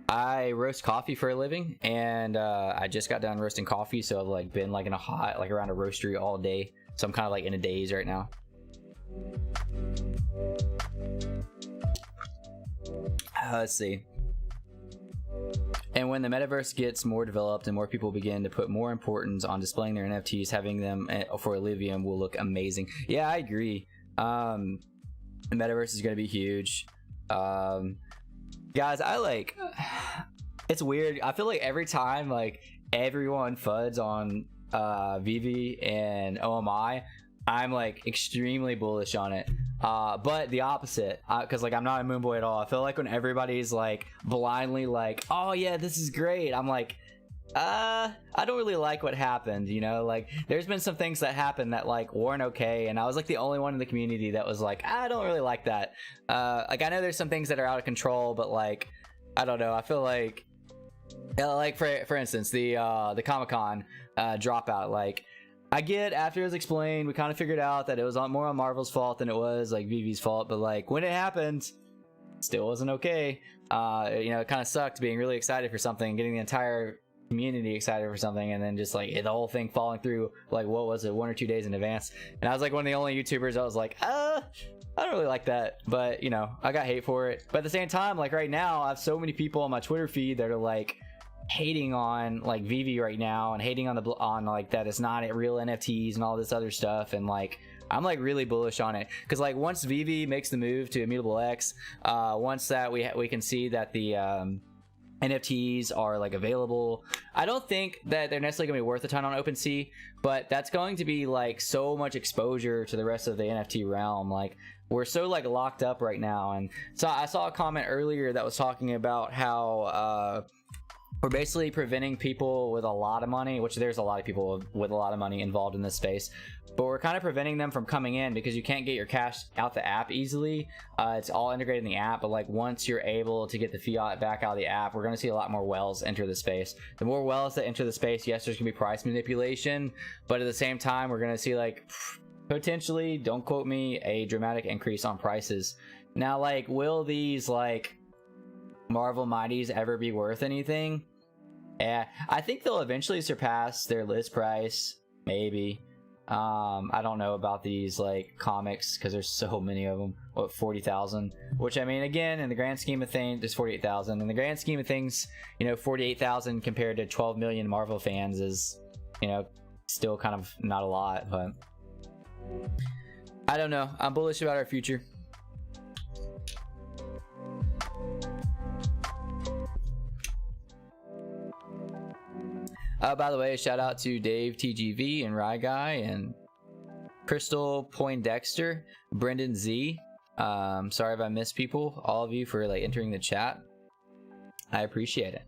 I roast coffee for a living, and I just got done roasting coffee, so I've like been like in a hot, like around a roastery all day. So I'm kind of like in a daze right now. Let's see. And when the metaverse gets more developed and more people begin to put more importance on displaying their NFTs, having them for Illuvium will look amazing. Yeah, I agree. The metaverse is going to be huge. Guys, I like, it's weird. I feel like every time like everyone fuds on VeVe and OMI, I'm like extremely bullish on it. But the opposite, because like I'm not a Moonboy at all. I feel like when everybody's like blindly like, oh yeah, this is great, I'm like, I don't really like what happened, you know? Like there's been some things that happened that like weren't okay, and I was like the only one in the community that was like, I don't really like that. Like I know there's some things that are out of control, but like I don't know, I feel like for instance the Comic-Con dropout, like I get after it was explained, we kind of figured out that it was more on Marvel's fault than it was like VeVe's fault, but like when it happened, still wasn't okay. You know, it kind of sucked being really excited for something, getting the entire community excited for something, and then just like the whole thing falling through like, what was it, 1 or 2 days in advance. And I was like one of the only YouTubers that was like, I don't really like that, but you know, I got hate for it. But at the same time, like right now I have so many people on my Twitter feed that are like hating on like VeVe right now, and hating on like that it's not real NFTs and all this other stuff, and like I'm like really bullish on it, because like once VeVe makes the move to Immutable X, once that we can see that the NFTs are like available, I don't think that they're necessarily gonna be worth a ton on OpenSea, but that's going to be like so much exposure to the rest of the NFT realm. Like we're so like locked up right now. And so I saw a comment earlier that was talking about how we're basically preventing people with a lot of money, which there's a lot of people with a lot of money involved in this space, but we're kind of preventing them from coming in because you can't get your cash out the app easily. It's all integrated in the app, but like once you're able to get the fiat back out of the app, we're going to see a lot more whales enter the space. The more whales that enter the space, yes, there's going to be price manipulation, but at the same time, we're going to see like potentially, don't quote me, a dramatic increase on prices. Now, like, will these like Marvel Mighties ever be worth anything? Yeah, I think they'll eventually surpass their list price, maybe. I don't know about these like comics because there's so many of them. What, 40,000? Which, I mean, again, in the grand scheme of things, there's 48,000. In the grand scheme of things, you know, 48,000 compared to 12 million Marvel fans is, you know, still kind of not a lot, but I don't know. I'm bullish about our future. By the way, shout out to Dave TGV and Rye Guy and Crystal Poindexter, Brendan Z. Sorry if I missed people, all of you, for like entering the chat. I appreciate it.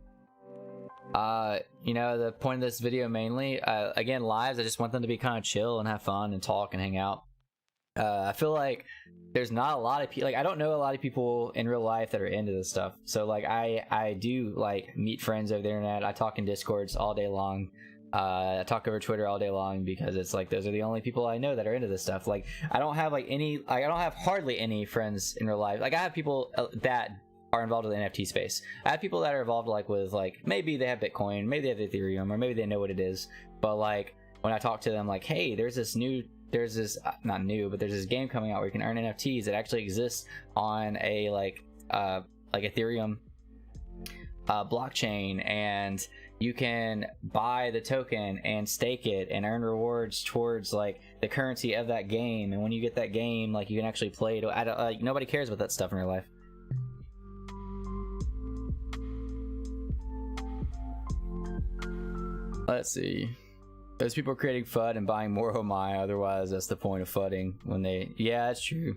You know, the point of this video mainly, again, lives, I just want them to be kind of chill and have fun and talk and hang out. I feel like there's not a lot of people, like, I don't know a lot of people in real life that are into this stuff. So like I do like meet friends over the internet. I talk in Discords all day long. I talk over Twitter all day long because it's like those are the only people I know that are into this stuff. Like I don't have like any, I don't have hardly any friends in real life. Like I have people that are involved in the NFT space. I have people that are involved like with like maybe they have Bitcoin, maybe they have Ethereum, or maybe they know what it is. But like when I talk to them, like, hey, there's this not new, but there's this game coming out where you can earn NFTs that actually exists on a like Ethereum blockchain, and you can buy the token and stake it and earn rewards towards like the currency of that game. And when you get that game, like you can actually play it. Like nobody cares about that stuff in real life. Let's see. Those people are creating FUD and buying more OMI, otherwise that's the point of FUDing when they... Yeah, that's true.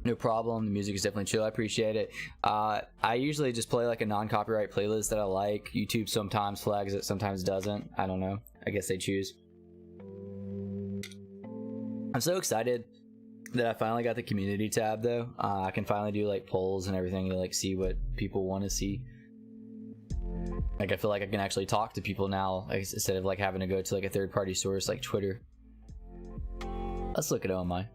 No problem. The music is definitely chill. I appreciate it. I usually just play like a non-copyright playlist that I like. YouTube sometimes flags it, sometimes doesn't. I don't know. I guess they choose. I'm so excited that I finally got the community tab though. I can finally do like polls and everything to like see what people want to see. Like I feel like I can actually talk to people now, like, instead of like having to go to like a third-party source like Twitter. Let's look at OMI.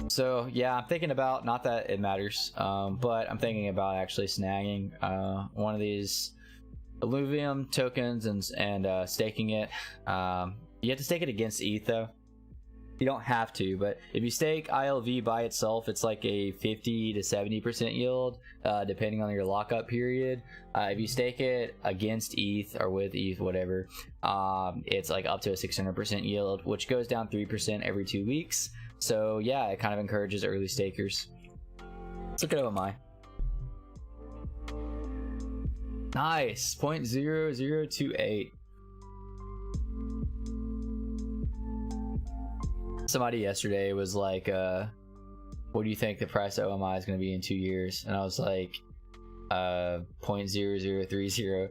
So yeah, I'm thinking about, not that it matters, but I'm thinking about actually snagging one of these Illuvium tokens and staking it. You have to stake it against ETH though. You don't have to, but if you stake ILV by itself, it's like a 50 to 70% yield, depending on your lockup period. If you stake it against ETH or with ETH, whatever, it's like up to a 600% yield, which goes down 3% every 2 weeks. So yeah, it kind of encourages early stakers. Let's look at OMI. Nice, 0.0028. Somebody yesterday was like, what do you think the price of OMI is going to be in 2 years? And I was like, 0.0030.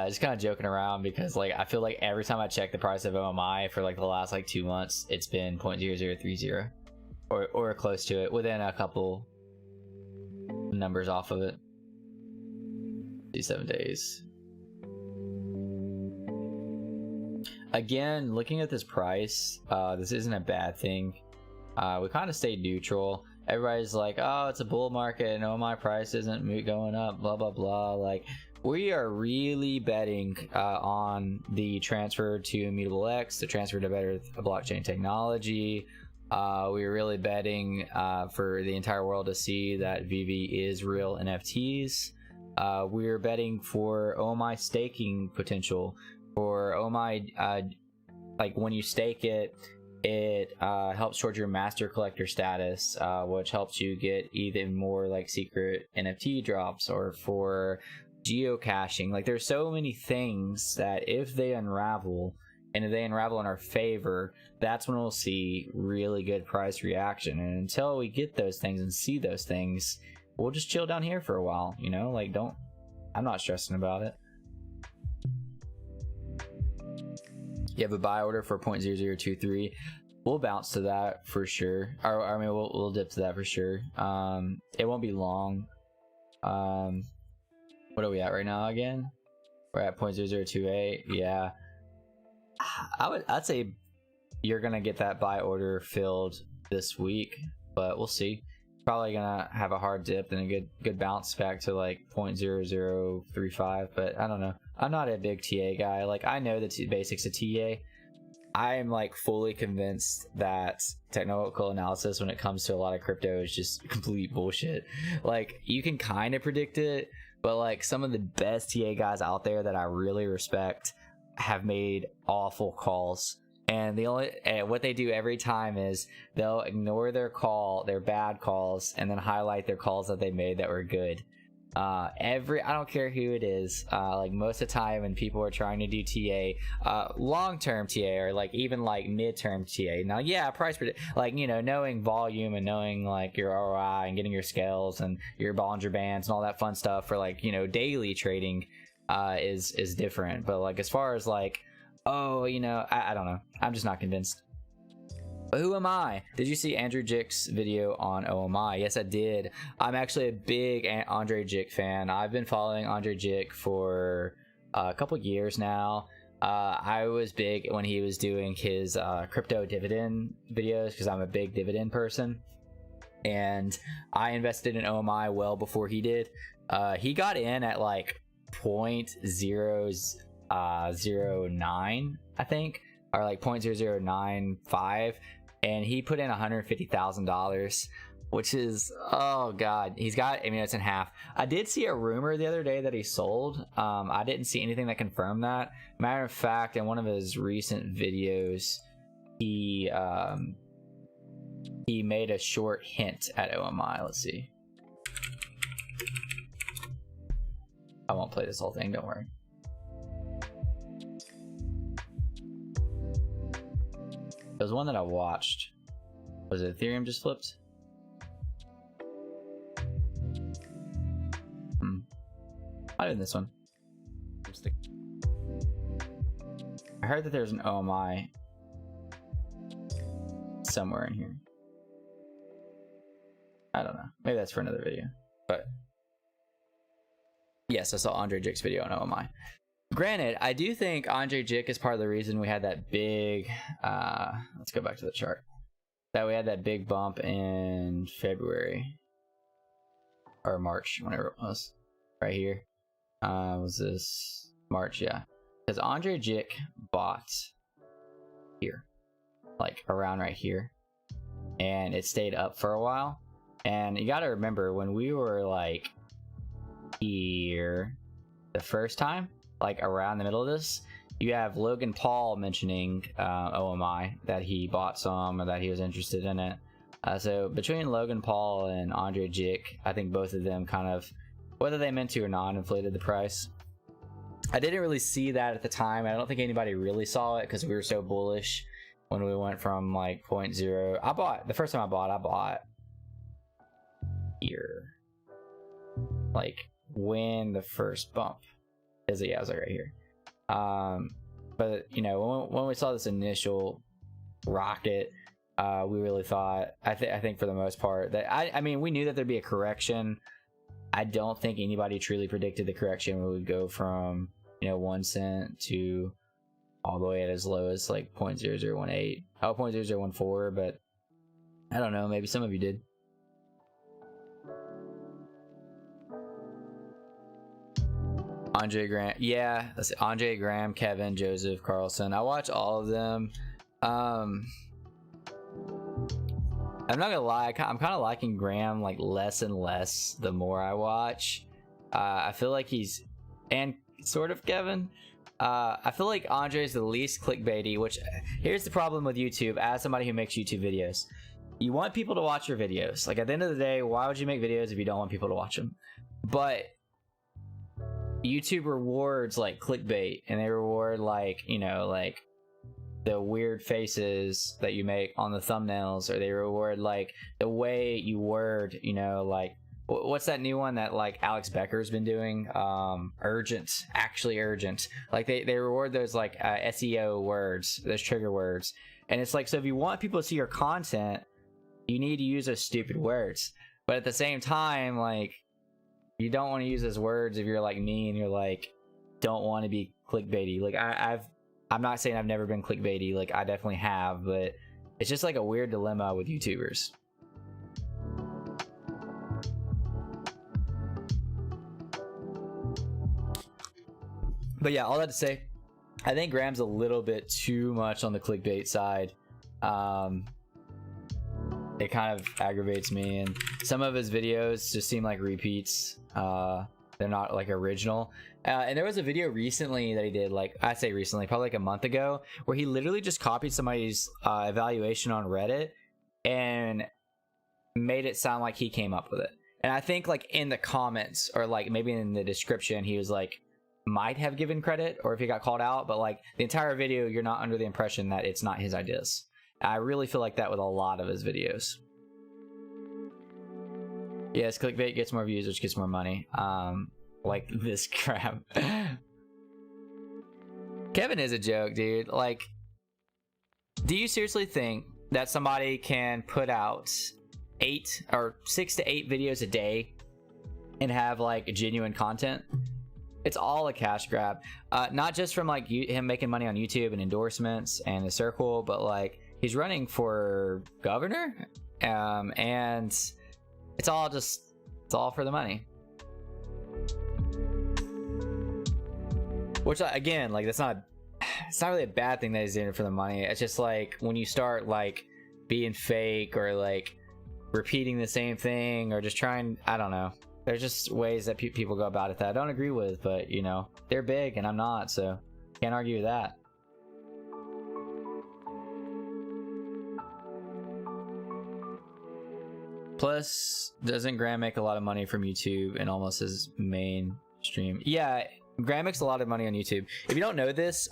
Just kind of joking around because like I feel like every time I check the price of OMI for like the last like 2 months, it's been 0.0030 or close to it, within a couple numbers off of it. 7 days. Again, looking at this price, this isn't a bad thing. We kind of stayed neutral. Everybody's like, oh, it's a bull market and oh, my price isn't going up, blah blah blah. Like, we are really betting on the transfer to Immutable X, the transfer to better blockchain technology. We're really betting for the entire world to see that VEVE is real NFTs. We're betting for OMI staking potential. For OMI, like when you stake it, it helps towards your master collector status, which helps you get even more like secret NFT drops, or for geocaching. Like there's so many things that if they unravel, and if they unravel in our favor, that's when we'll see really good price reaction. And until we get those things and see those things, we'll just chill down here for a while, you know? Like I'm not stressing about it. You have a buy order for 0.0023. We'll bounce to that for sure. Or I mean, we'll dip to that for sure. It won't be long. What are we at right now again? We're at 0.0028. Yeah, I'd say you're gonna get that buy order filled this week, but we'll see. Probably gonna have a hard dip and a good bounce back to like 0.0035, but I don't know. I'm not a big TA guy. Like, I know the basics of TA. I am like fully convinced that technical analysis when it comes to a lot of crypto is just complete bullshit. Like, you can kind of predict it, but like some of the best TA guys out there that I really respect have made awful calls. And what they do every time is they'll ignore their bad calls, and then highlight their calls that they made that were good. I don't care who it is, like most of the time when people are trying to do TA, long-term TA, or like even like mid-term TA. Now, yeah, price predict, like, you know, knowing volume and knowing like your ROI and getting your scales and your Bollinger Bands and all that fun stuff for like, you know, daily trading is different. But like as far as like, oh, you know, I don't know. I'm just not convinced. But who am I? Did you see Andrew Jick's video on OMI? Yes, I did. I'm actually a big Andre Jick fan. I've been following Andre Jick for a couple years now. I was big when he was doing his crypto dividend videos because I'm a big dividend person. And I invested in OMI well before he did. He got in at like 0.009, I think, or like 0.0095, and he put in $150,000, which is, oh god, he's got, I mean, it's in half. I did see a rumor the other day that he sold. I didn't see anything that confirmed that. Matter of fact, in one of his recent videos, he made a short hint at OMI. Let's see. I won't play this whole thing, don't worry. There was one that I watched. Was it Ethereum just flipped? Might have been this one. I heard that there's an OMI somewhere in here. I don't know. Maybe that's for another video. But yes, I saw Andre Jick's video on OMI. Granted, I do think Andre Jick is part of the reason we had that big, let's go back to the chart, that we had that big bump in February or March, whenever it was, right here. Was this March? Yeah, because Andre Jick bought here, like around right here, and it stayed up for a while. And you got to remember, when we were like here the first time, like around the middle of this, you have Logan Paul mentioning OMI, that he bought some or that he was interested in it. So between Logan Paul and Andre Jick, I think both of them kind of, whether they meant to or not, inflated the price. I didn't really see that at the time. I don't think anybody really saw it because we were so bullish when we went from like 0.0. I bought, the first time I bought here, like when the first bump is, yeah, I was like right here. But you know, when we saw this initial rocket, we really thought, I think for the most part, that I mean, we knew that there'd be a correction. I don't think anybody truly predicted the correction would go from, you know, 1 cent to all the way at as low as like 0.0018, 0.0014, but I don't know, maybe some of you did. Andre Graham, yeah, that's Andre Graham, Kevin, Joseph, Carlson. I watch all of them. I'm not gonna lie, I'm kind of liking Graham like less and less the more I watch. I feel like he's, and sort of Kevin. I feel like Andre is the least clickbaity, which, here's the problem with YouTube as somebody who makes YouTube videos. You want people to watch your videos. Like, at the end of the day, why would you make videos if you don't want people to watch them? But YouTube rewards like clickbait, and they reward like, you know, like the weird faces that you make on the thumbnails, or they reward like the way you word, you know, like what's that new one that like Alex Becker's been doing? Urgent, actually urgent. Like they reward those like SEO words, those trigger words. And it's like, so if you want people to see your content, you need to use those stupid words. But at the same time, like, you don't want to use those words if you're like me and you're like, don't want to be clickbaity. Like I'm not saying I've never been clickbaity, like I definitely have, but it's just like a weird dilemma with YouTubers. But yeah, all that to say, I think Graham's a little bit too much on the clickbait side. It kind of aggravates me, and some of his videos just seem like repeats. They're not like original. And there was a video recently that he did, like I say recently, probably like a month ago, where he literally just copied somebody's evaluation on Reddit and made it sound like he came up with it. And I think like in the comments or like maybe in the description, he was like, might have given credit, or if he got called out, but like the entire video, you're not under the impression that it's not his ideas. I really feel like that with a lot of his videos. Yes, clickbait gets more views, which gets more money. Like this crap. Kevin is a joke, dude. Like, do you seriously think that somebody can put out 8 or 6 to 8 videos a day and have like genuine content? It's all a cash grab. Not just from like him making money on YouTube and endorsements and the circle, but like he's running for governor, and it's all for the money. Which again, like it's not really a bad thing that he's doing it for the money. It's just like when you start like being fake or like repeating the same thing or just trying, I don't know. There's just ways that people go about it that I don't agree with, but you know, they're big and I'm not, so can't argue with that. Plus, doesn't Graham make a lot of money from YouTube and almost his main stream? Yeah, Graham makes a lot of money on YouTube. If you don't know this,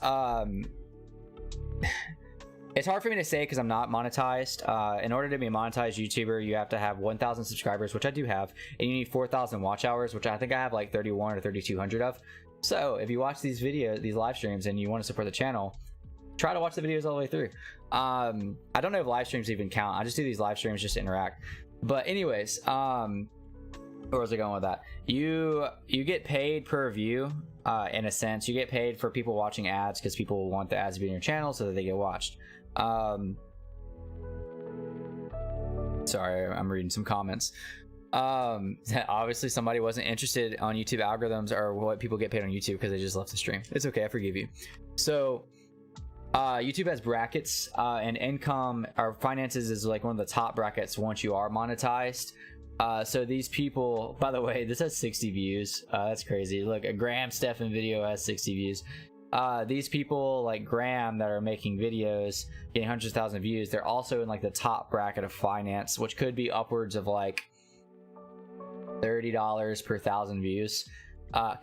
it's hard for me to say because I'm not monetized. In order to be a monetized YouTuber, you have to have 1,000 subscribers, which I do have, and you need 4,000 watch hours, which I think I have like 31 or 3,200 of. So if you watch these videos, these live streams, and you want to support the channel, try to watch the videos all the way through. I don't know if live streams even count. I just do these live streams just to interact. But anyways, where was I going with that? You get paid per view, in a sense. You get paid for people watching ads because people want the ads to be in your channel so that they get watched. Sorry, I'm reading some comments. Obviously somebody wasn't interested on YouTube algorithms or what people get paid on YouTube because they just left the stream. It's okay, I forgive you. So YouTube has brackets, and income or finances is like one of the top brackets once you are monetized. So these people, by the way, this has 60 views. That's crazy. Look, a Graham Stefan video has 60 views. These people like Graham that are making videos getting hundreds of thousands of views, they're also in like the top bracket of finance, which could be upwards of like $30 per 1,000 views.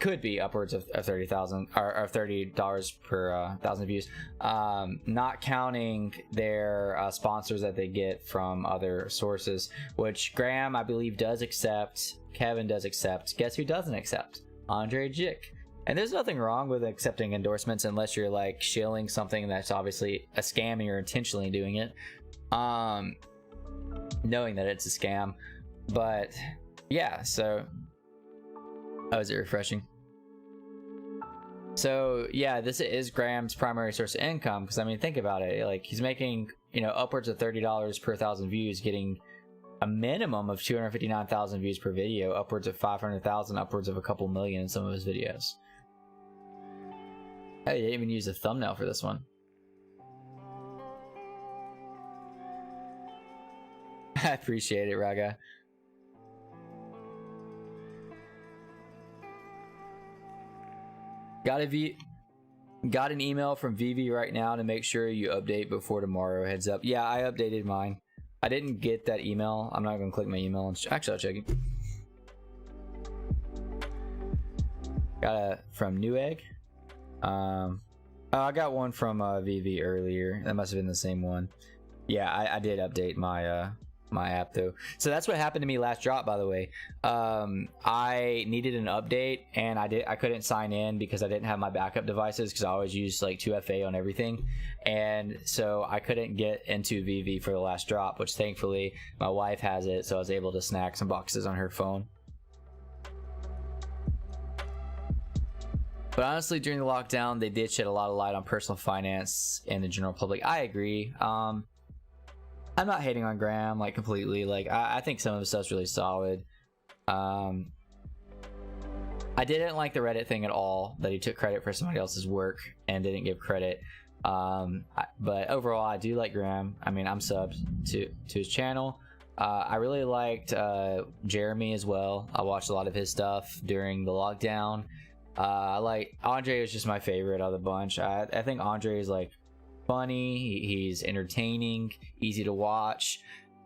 Could be upwards of 30,000 or $30 per 1,000 views, not counting their sponsors that they get from other sources, which Graham I believe does accept, Kevin does accept. Guess who doesn't accept? Andre Jick. And there's nothing wrong with accepting endorsements unless you're like shilling something that's obviously a scam and you're intentionally doing it, knowing that it's a scam. But yeah, so oh, is it refreshing? So yeah, this is Graham's primary source of income, because I mean, think about it. Like he's making, you know, upwards of $30 per 1,000 views, getting a minimum of 259,000 views per video, upwards of 500,000, upwards of a couple million in some of his videos. Hey, they didn't even use a thumbnail for this one. I appreciate it, Raga. Got an email from VEVE right now to make sure you update before tomorrow. Heads up. Yeah, I updated mine. I didn't get that email. I'm not gonna click my email and actually I'll check it. Got a from Newegg. I got one from VEVE earlier. That must have been the same one. Yeah, I did update my my app though. So that's what happened to me last drop, by the way. I needed an update, and I couldn't sign in because I didn't have my backup devices, because I always use like 2FA on everything, and so I couldn't get into VEVE for the last drop, which thankfully my wife has it, so I was able to snag some boxes on her phone. But honestly, during the lockdown, they did shed a lot of light on personal finance in the general public. I agree. I'm not hating on Graham like completely. Like I think some of his stuff's really solid. I didn't like the Reddit thing at all, that he took credit for somebody else's work and didn't give credit. But overall, I do like Graham. I mean, I'm subbed to his channel. I really liked Jeremy as well. I watched a lot of his stuff during the lockdown. Like Andre was just my favorite of the bunch. I think Andre is like funny, he's entertaining, easy to watch,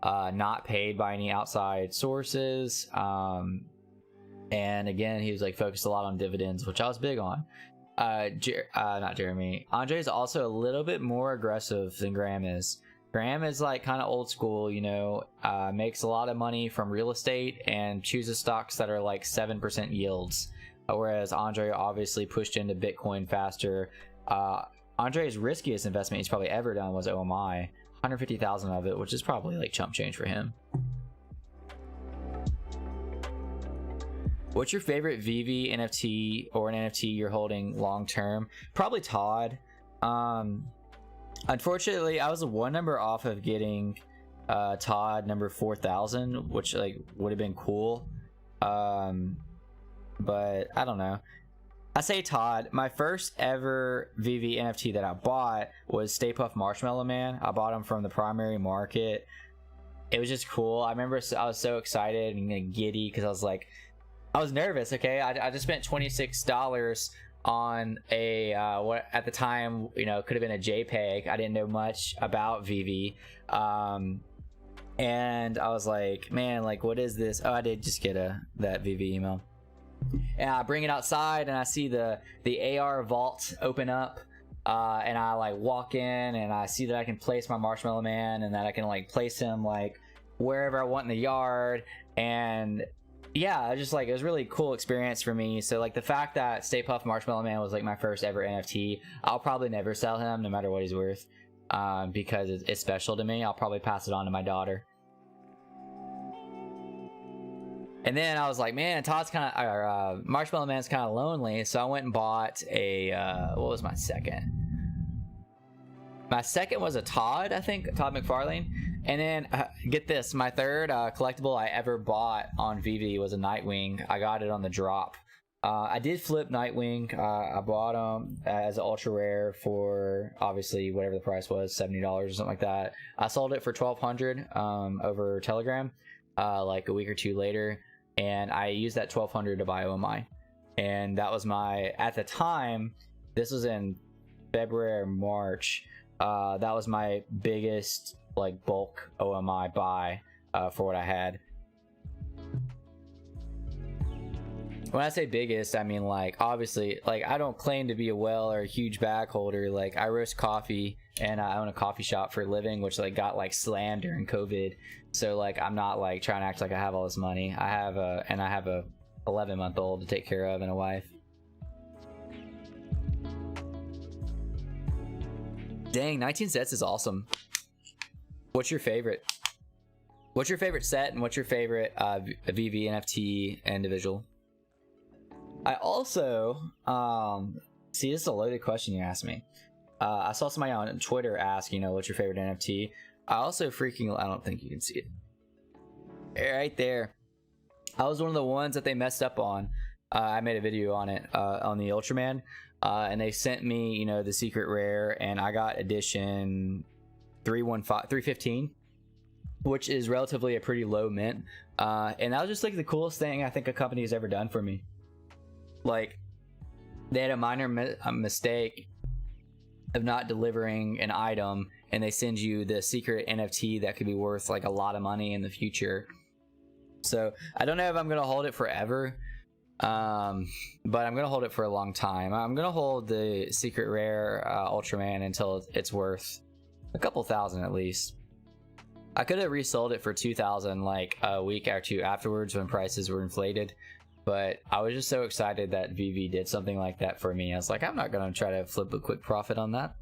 not paid by any outside sources, and again, he was like focused a lot on dividends, which I was big on. Not Jeremy. Andre is also a little bit more aggressive than Graham is. Graham is like kind of old school, you know, makes a lot of money from real estate and chooses stocks that are like 7% yields. Whereas Andre obviously pushed into Bitcoin faster. Andre's riskiest investment he's probably ever done was OMI, 150,000 of it, which is probably like chump change for him. What's your favorite VEVE NFT or an NFT you're holding long term? Probably Todd. Unfortunately, I was one number off of getting Todd number 4,000, which like would have been cool. But I don't know. I say Todd. My first ever VEVE NFT that I bought was Stay Puft Marshmallow Man. I bought him from the primary market. It was just cool. I remember I was so excited and giddy because I was like, I was nervous. Okay, I just spent $26 on a what at the time, you know, could have been a JPEG. I didn't know much about VEVE. And I was like, man, like, what is this? Oh, I did just get that VEVE email. And I bring it outside and I see the AR vault open up, and I like walk in and I see that I can place my Marshmallow Man and that I can like place him like wherever I want in the yard. And yeah, I just like, it was a really cool experience for me. So like the fact that Stay Puft Marshmallow Man was like my first ever NFT, I'll probably never sell him no matter what he's worth, because it's special to me. I'll probably pass it on to my daughter. And then I was like, man, Todd's kind of, Marshmallow Man's kind of lonely. So I went and bought a, what was my second? My second was a Todd, I think, Todd McFarlane. And then, get this, my third collectible I ever bought on VEVE was a Nightwing. I got it on the drop. I did flip Nightwing. I bought him as an ultra rare for, obviously, whatever the price was, $70 or something like that. I sold it for $1,200 over Telegram, like a week or two later. And I used that $1,200 to buy OMI. And that was my, at the time, this was in February or March, that was my biggest like bulk OMI buy for what I had. When I say biggest, I mean like, obviously, like I don't claim to be a whale or a huge bag holder. Like I roast coffee and I own a coffee shop for a living, which like got like slammed during COVID. So like I'm not like trying to act like I have all this money. I have a 11-month-old to take care of and a wife. Dang, 19 sets is awesome. What's your favorite? What's your favorite set and what's your favorite VEVE NFT individual? I also, see, this is a loaded question you asked me. I saw somebody on Twitter ask, you know, what's your favorite NFT? I also freaking, I don't think you can see it. Right there. I was one of the ones that they messed up on. I made a video on it, on the Ultraman. And they sent me, you know, the secret rare, and I got edition 315, which is relatively a pretty low mint. And that was just like the coolest thing I think a company has ever done for me. Like, they had a minor mistake of not delivering an item, and they send you the secret NFT that could be worth like a lot of money in the future. So I don't know if I'm gonna hold it forever, but I'm gonna hold it for a long time. I'm gonna hold the secret rare Ultraman until it's worth a couple thousand at least. I could have resold it for 2,000 like a week or two afterwards when prices were inflated, but I was just so excited that VEVE did something like that for me. I was like, I'm not gonna try to flip a quick profit on that.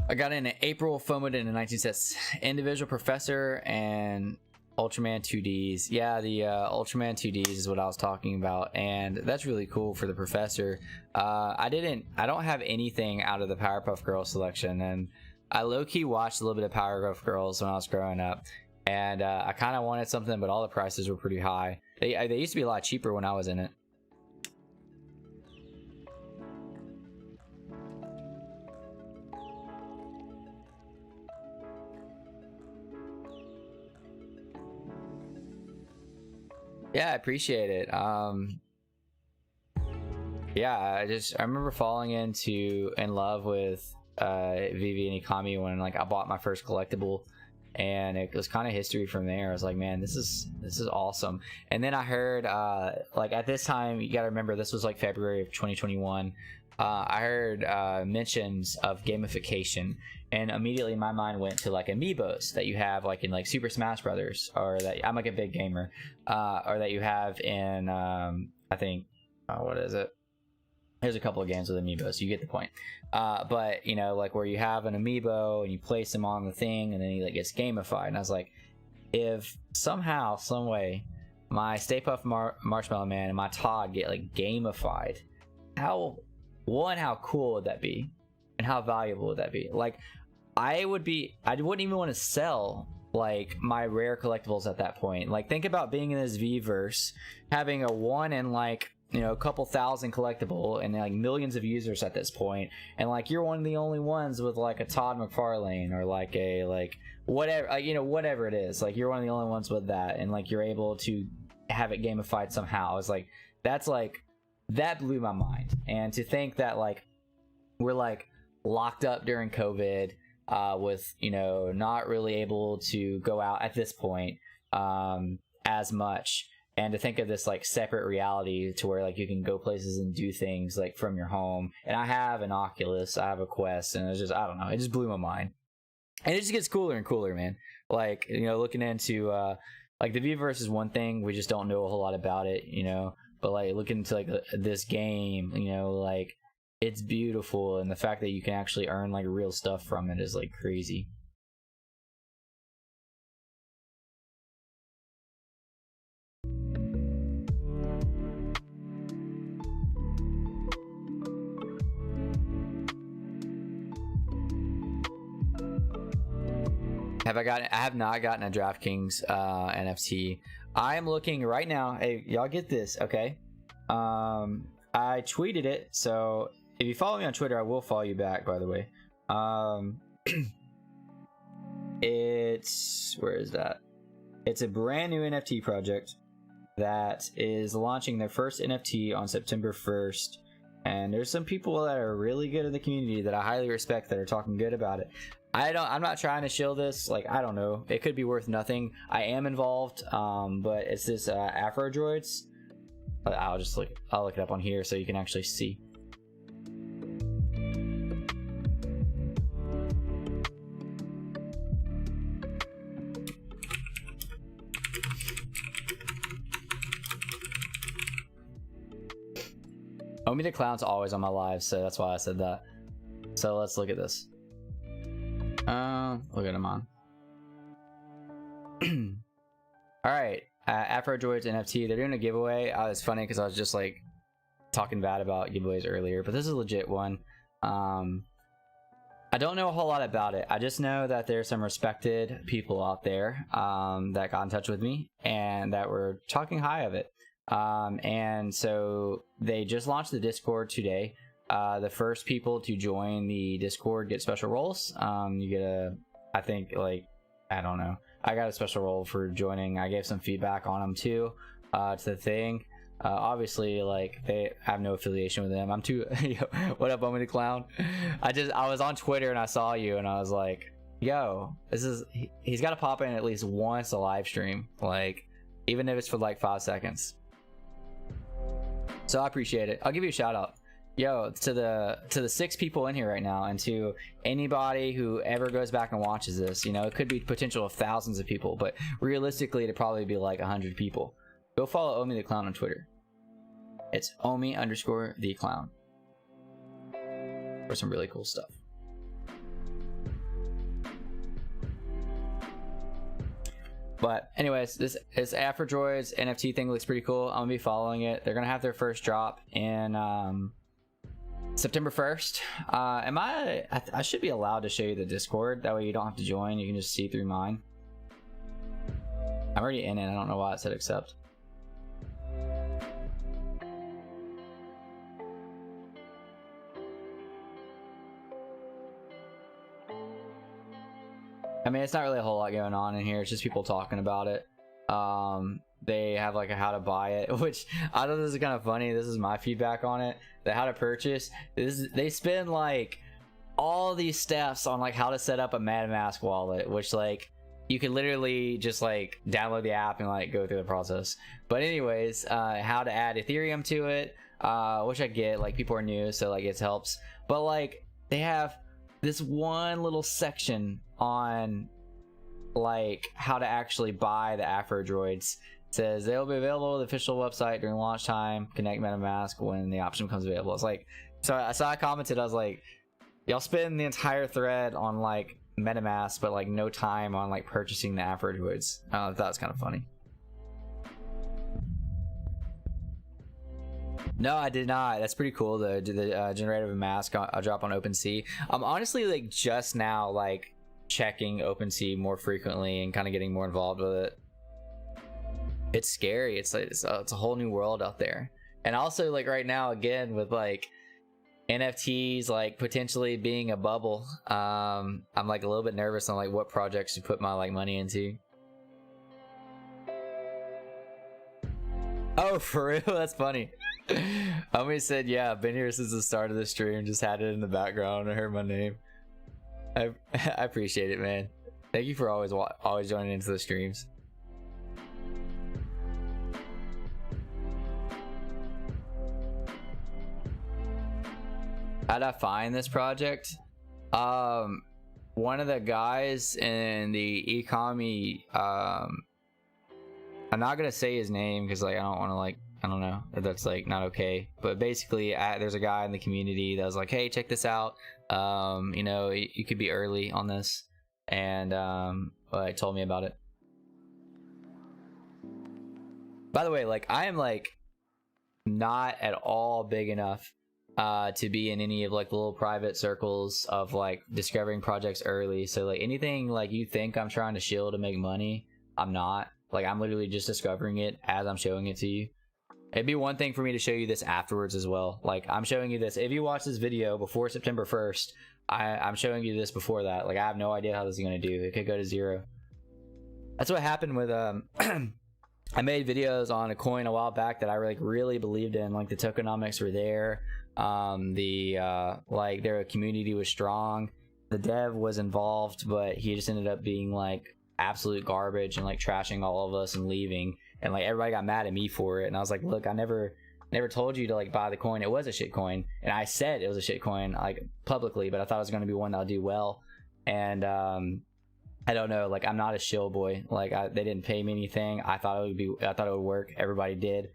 I got in April, FOMO'd in 19 sets. Individual Professor and Ultraman 2Ds. Yeah, the Ultraman 2Ds is what I was talking about, and that's really cool for the Professor. I don't have anything out of the Powerpuff Girls selection, and I low-key watched a little bit of Powerpuff Girls when I was growing up, and I kind of wanted something, but all the prices were pretty high. They used to be a lot cheaper when I was in it. Yeah, I appreciate it. Yeah, I remember falling in love with VEVE and ECOMI when like I bought my first collectible, and it was kind of history from there. I was like, man, this is awesome. And then I heard like at this time, you gotta remember this was like February of 2021. I heard mentions of gamification, and immediately my mind went to like amiibos that you have like in like Super Smash Brothers, or that I'm like a big gamer, or that you have in I think what is it? There's a couple of games with amiibos, so you get the point. But you know, like where you have an amiibo and you place him on the thing, and then he like gets gamified. And I was like, if somehow, some way, my Stay Puft Marshmallow Man and my Todd get like gamified, how cool would that be, and how valuable would that be? Like, I wouldn't even want to sell like my rare collectibles at that point. Like, think about being in this VEVE-verse, having a 1 in like, you know, a couple thousand collectible and like millions of users at this point, and like you're one of the only ones with like a Todd McFarlane or like a like whatever, you know, whatever it is, like you're one of the only ones with that, and like you're able to have it gamified somehow. It's like that blew my mind. And to think that like we're like locked up during COVID, with, you know, not really able to go out at this point as much, and to think of this like separate reality to where like you can go places and do things like from your home. And I have an Oculus, I have a Quest, and it's just, I don't know, it just blew my mind. And it just gets cooler and cooler, man. Like, you know, looking into like the VEVE-verse is one thing, we just don't know a whole lot about it, you know. But like looking into like this game, you know, like it's beautiful, and the fact that you can actually earn like real stuff from it is like crazy. I have not gotten a DraftKings NFT. I am looking right now. Hey, y'all get this, okay? I tweeted it, so if you follow me on Twitter, I will follow you back, by the way. Where is that? It's a brand new NFT project that is launching their first NFT on September 1st. And there's some people that are really good in the community that I highly respect that are talking good about it. I'm not trying to shill this, like, I don't know, it could be worth nothing. I am involved, but it's this Afro Droids. I'll look it up on here so you can actually see. Omi the Clown's always on my live, so that's why I said that. So let's look at this. Look at him on. All right, Afro Droids NFT. They're doing a giveaway. It's funny because I was just like talking bad about giveaways earlier, but this is a legit one. I don't know a whole lot about it. I just know that there's some respected people out there that got in touch with me and that were talking high of it. And so they just launched the Discord today. The first people to join the Discord get special roles. You get I think, like, I don't know. I got a special role for joining. I gave some feedback on them too, to the thing. Obviously, like, they have no affiliation with them. I'm too. What up, Omi the Clown? I was on Twitter and I saw you and I was like, yo, he's got to pop in at least once a live stream, like, even if it's for like 5 seconds. So I appreciate it. I'll give you a shout out. yo, to the 6 people in here right now, and to anybody who ever goes back and watches this, you know, it could be potential of thousands of people, but realistically it'd probably be like 100 people. Go follow Omi the Clown on Twitter. It's Omi_the Clown for some really cool stuff. But anyways, this Afrodroids NFT thing looks pretty cool. I'm gonna be following it. They're gonna have their first drop in September 1st. I should be allowed to show you the Discord. That way you don't have to join. You can just see through mine. I'm already in it. I don't know why it said accept. I mean, it's not really a whole lot going on in here. It's just people talking about it. They have like a how to buy it, which I thought this is kind of funny. This is my feedback on it. The how to purchase. They spend like all these steps on like how to set up a MetaMask wallet, which like you could literally just like download the app and like go through the process. But anyways, how to add Ethereum to it, which I get, like people are new, so like it helps. But like they have this one little section on like how to actually buy the Afrodroids. It says they'll be available on the official website during launch time. Connect MetaMask when the option becomes available. It's like, so I commented, I was like, y'all spend the entire thread on like MetaMask, but like no time on like purchasing the Afrodroids. I thought that was kind of funny. No, I did not. That's pretty cool though. Do the generative mask I'll drop on OpenSea. I'm honestly like just now like checking OpenSea more frequently and kind of getting more involved with it. It's scary. It's like it's a whole new world out there. And also like right now again with like NFTs like potentially being a bubble, I'm like a little bit nervous on like what projects to put my like money into. Oh, for real? That's funny. Omi said, yeah, I've been here since the start of the stream, just had it in the background. I heard my name. I appreciate it, man. Thank you for always joining into the streams. How'd I find this project? One of the guys in the ECOMI, I'm not gonna say his name because like I don't want to like, I don't know if that's like not okay, but basically there's a guy in the community that was like, hey, check this out, you know, you could be early on this, and like told me about it. By the way, like I am like not at all big enough to be in any of like the little private circles of like discovering projects early, so like anything like you think I'm trying to shill to make money, I'm not. Like I'm literally just discovering it as I'm showing it to you. It'd be one thing for me to show you this afterwards as well. Like I'm showing you this, if you watch this video before September 1st, I'm showing you this before that. Like I have no idea how this is going to do. It could go to 0. That's what happened with I made videos on a coin a while back that I like really believed in. Like the tokenomics were there, like their community was strong, the dev was involved, but he just ended up being like absolute garbage and like trashing all of us and leaving, and like everybody got mad at me for it. And I was like, look, I never told you to like buy the coin. It was a shit coin, and I said it was a shit coin like publicly, but I thought it was going to be one that'll do well. And I don't know, like I'm not a shill boy. Like they didn't pay me anything. I thought it would work. Everybody did.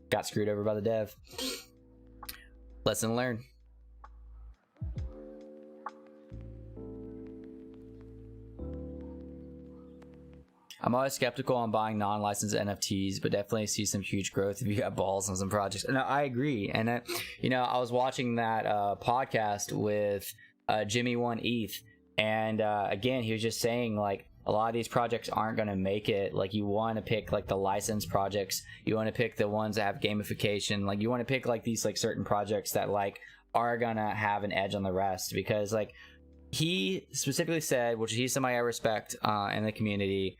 Got screwed over by the dev. Lesson learned. I'm always skeptical on buying non-licensed NFTs, but definitely see some huge growth if you got balls on some projects. No, I agree. And you know, I was watching that podcast with Jimmy One ETH, and again, he was just saying like a lot of these projects aren't going to make it. Like you want to pick like the licensed projects. You want to pick the ones that have gamification. Like you want to pick like these like certain projects that like are gonna have an edge on the rest, because like he specifically said, which he's somebody I respect in the community,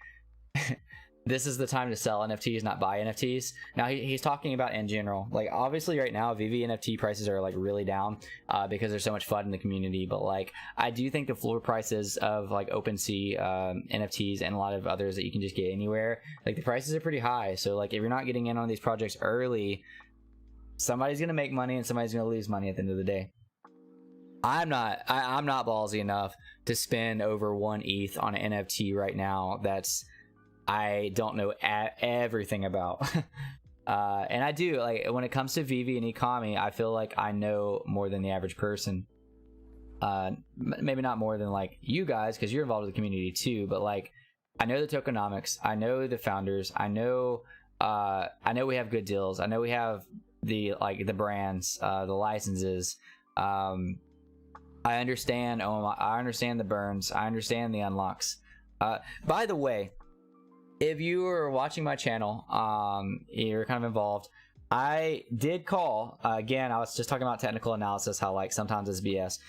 this is the time to sell NFTs, not buy NFTs. Now he's talking about in general. Like obviously right now VEVE NFT prices are like really down because there's so much FUD in the community, but like I do think the floor prices of like OpenSea NFTs and a lot of others that you can just get anywhere, like the prices are pretty high. So like if you're not getting in on these projects early, Somebody's gonna make money and somebody's gonna lose money at the end of the day. I'm not ballsy enough to spend over 1 ETH on an NFT right now that's I don't know everything about. And I do, like, when it comes to VEVE and ECOMI, I feel like I know more than the average person. Maybe not more than like you guys, because you're involved with the community too, but like I know the tokenomics, I know the founders, I know we have good deals, I know we have the brands, the licenses. I understand I understand the burns, I understand the unlocks. By the way, if you are watching my channel, you're kind of involved. I did call, again, I was just talking about technical analysis, how like sometimes it's BS,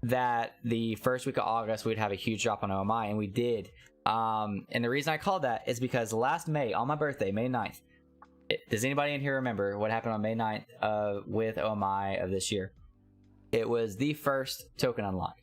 that the first week of August we'd have a huge drop on OMI, and we did. And the reason I called that is because last May, on my birthday, May 9th, does anybody in here remember what happened on May 9th with OMI of this year? It was the first token unlock.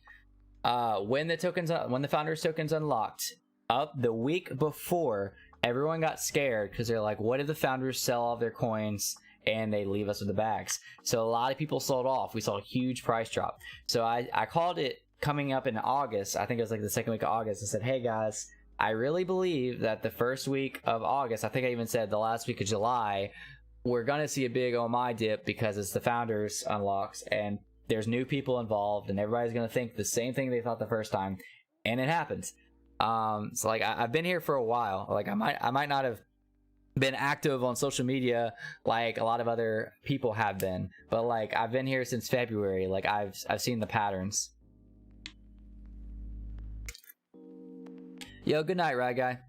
When the founders tokens unlocked, up the week before, everyone got scared because they're like, what if the founders sell all their coins and they leave us with the bags? So a lot of people sold off. We saw a huge price drop. So I called it coming up in August. I think it was like the second week of August. I said, hey guys, I really believe that the first week of August, I think I even said the last week of July, we're going to see a big OMI dip because it's the founders unlocks and there's new people involved and everybody's going to think the same thing they thought the first time. And it happens. So like I've been here for a while. Like I might not have been active on social media like a lot of other people have been, but like I've been here since February. Like I've seen the patterns. Yo, good night, Rad Guy.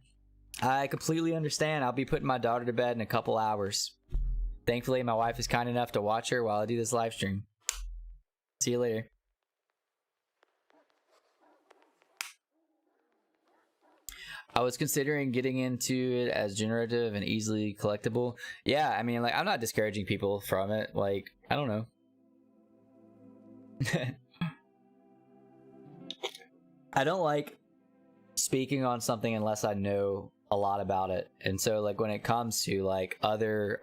I completely understand. I'll be putting my daughter to bed in a couple hours. Thankfully, my wife is kind enough to watch her while I do this live stream. See you later. I was considering getting into it as generative and easily collectible. Yeah, I mean, like, I'm not discouraging people from it. Like, I don't know. I don't like speaking on something unless I know a lot about it. And so, like, when it comes to, like, other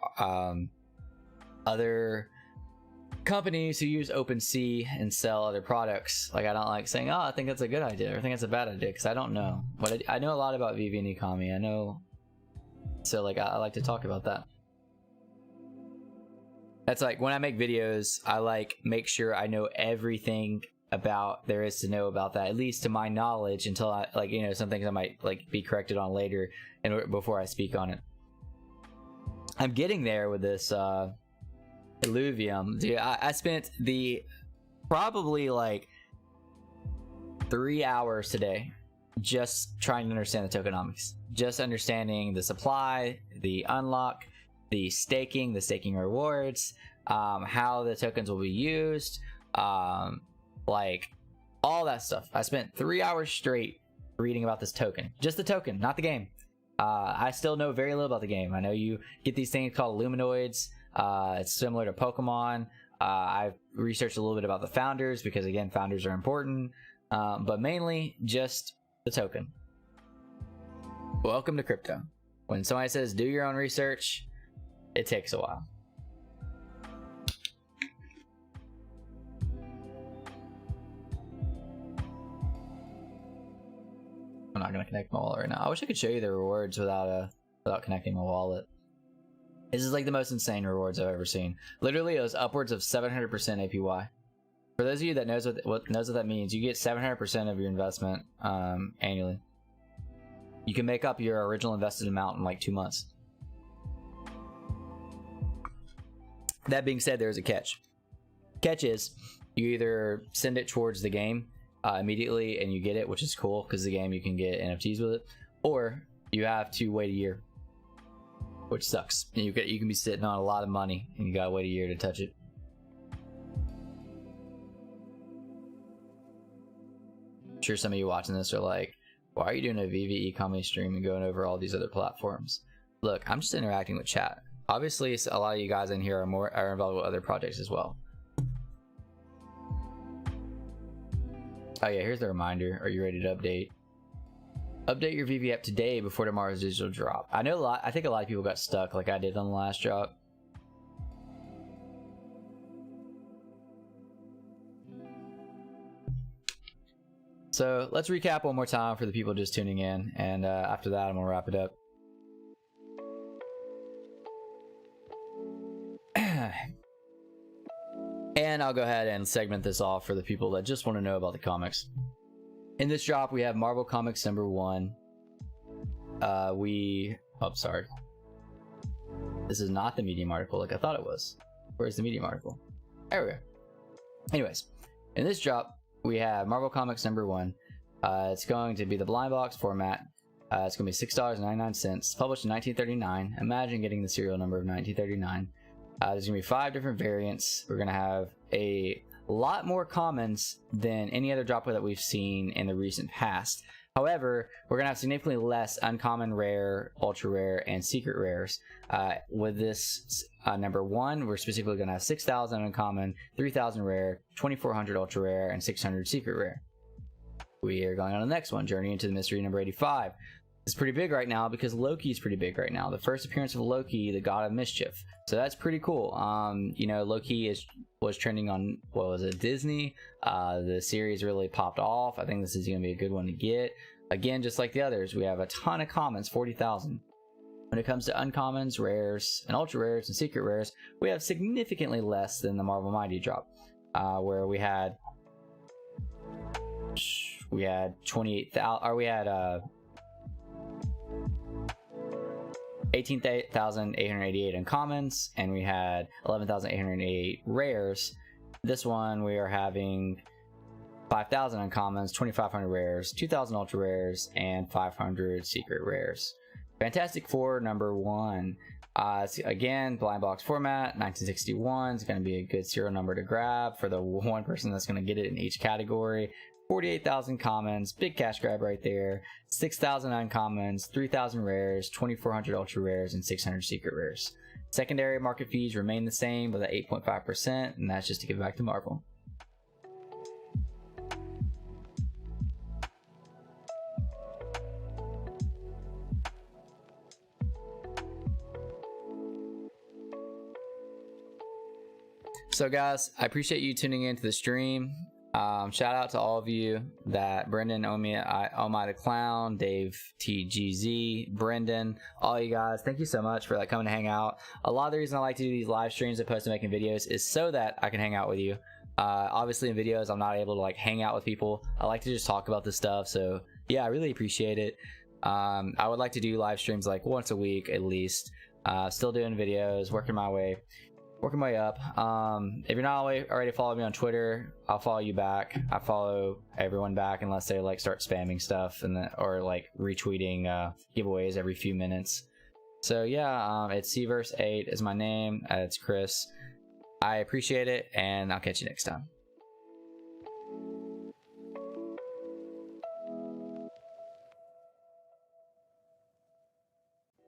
companies who use OpenSea and sell other products, like I don't like saying, oh, I think that's a good idea or I think that's a bad idea, because I don't know. But I know a lot about VEVE and ECOMI. I know, so like I like to talk about that. That's like when I make videos, I like make sure I know everything about there is to know about that, at least to my knowledge, until I, like, you know, some things I might like be corrected on later and before I speak on it. I'm getting there with this Illuvium. Dude, I spent probably like 3 hours today just trying to understand the tokenomics, just understanding the supply, the unlock, the staking rewards, how the tokens will be used, like all that stuff. I spent 3 hours straight reading about this token, just the token, not the game. I still know very little about the game. I know you get these things called luminoids. It's similar to Pokemon. I've researched a little bit about the founders because, again, founders are important, but mainly just the token. Welcome to crypto. When somebody says do your own research, it takes a while. I'm not going to connect my wallet right now. I wish I could show you the rewards without connecting my wallet. This is like the most insane rewards I've ever seen. Literally, it was upwards of 700% APY. For those of you that knows what that means, you get 700% of your investment annually. You can make up your original invested amount in like 2 months. That being said, there's a catch. Catch is you either send it towards the game immediately and you get it, which is cool because the game you can get NFTs with it, or you have to wait a year, which sucks. And you can be sitting on a lot of money and you gotta wait a year to touch it. I'm sure some of you watching this are like, why are you doing a VEVE ECOMI stream and going over all these other platforms? Look, I'm just interacting with chat. Obviously, a lot of you guys in here are involved with other projects as well. Oh yeah, here's the reminder. Are you ready to update? Update your VEVE app today before tomorrow's digital drop. I think a lot of people got stuck like I did on the last drop. So let's recap one more time for the people just tuning in, and after that I'm gonna wrap it up. And I'll go ahead and segment this off for the people that just want to know about the comics. In this drop, we have Marvel Comics #1. Sorry. This is not the Medium article like I thought it was. Where's the Medium article? There we go. Anyways, in this drop, we have Marvel Comics #1. It's going to be the blind box format. It's going to be $6.99, published in 1939. Imagine getting the serial number of 1939. There's going to be 5 different variants. We're going to have a lot more commons than any other drop that we've seen in the recent past. However, we're going to have significantly less uncommon, rare, ultra rare, and secret rares. With this #1, we're specifically going to have 6,000 uncommon, 3,000 rare, 2,400 ultra rare, and 600 secret rare. We are going on to the next one, Journey into the Mystery #85. It's pretty big right now because Loki is pretty big right now. The first appearance of Loki, the god of mischief. So that's pretty cool. You know, Loki was trending on, what was it, Disney. The series really popped off. I think this is going to be a good one to get. Again, just like the others, we have a ton of commons, 40,000. When it comes to uncommons, rares, and ultra rares, and secret rares, we have significantly less than the Marvel Mighty drop, where we had 28,000, or we had 18,888 uncommons, and we had 11,888 rares. This one we are having 5,000 uncommons, 2,500 rares, 2,000 ultra rares, and 500 secret rares. Fantastic Four #1. Again, blind box format, 1961. It's going to be a good serial number to grab for the one person that's going to get it in each category. 48,000 commons, big cash grab right there. 6,000 uncommons, 3,000 rares, 2,400 ultra rares, and 600 secret rares. Secondary market fees remain the same with at 8.5%, and that's just to give back to Marvel. So guys, I appreciate you tuning into the stream. Shout out to all of you, that Brendan, Omai the Clown, Dave TGZ, Brendan, all you guys, thank you so much for coming to hang out. A lot of the reason I like to do these live streams opposed to making videos is so that I can hang out with you. Obviously in videos I'm not able to hang out with people. I like to just talk about this stuff, so yeah, I really appreciate it. I would like to do live streams once a week at least. Still doing videos, working my way up. If you're not already following me on Twitter, I'll follow you back. I follow everyone back unless they start spamming stuff or retweeting giveaways every few minutes. So yeah, it's Cverse8 is my name. It's Chris. I appreciate it, and I'll catch you next time.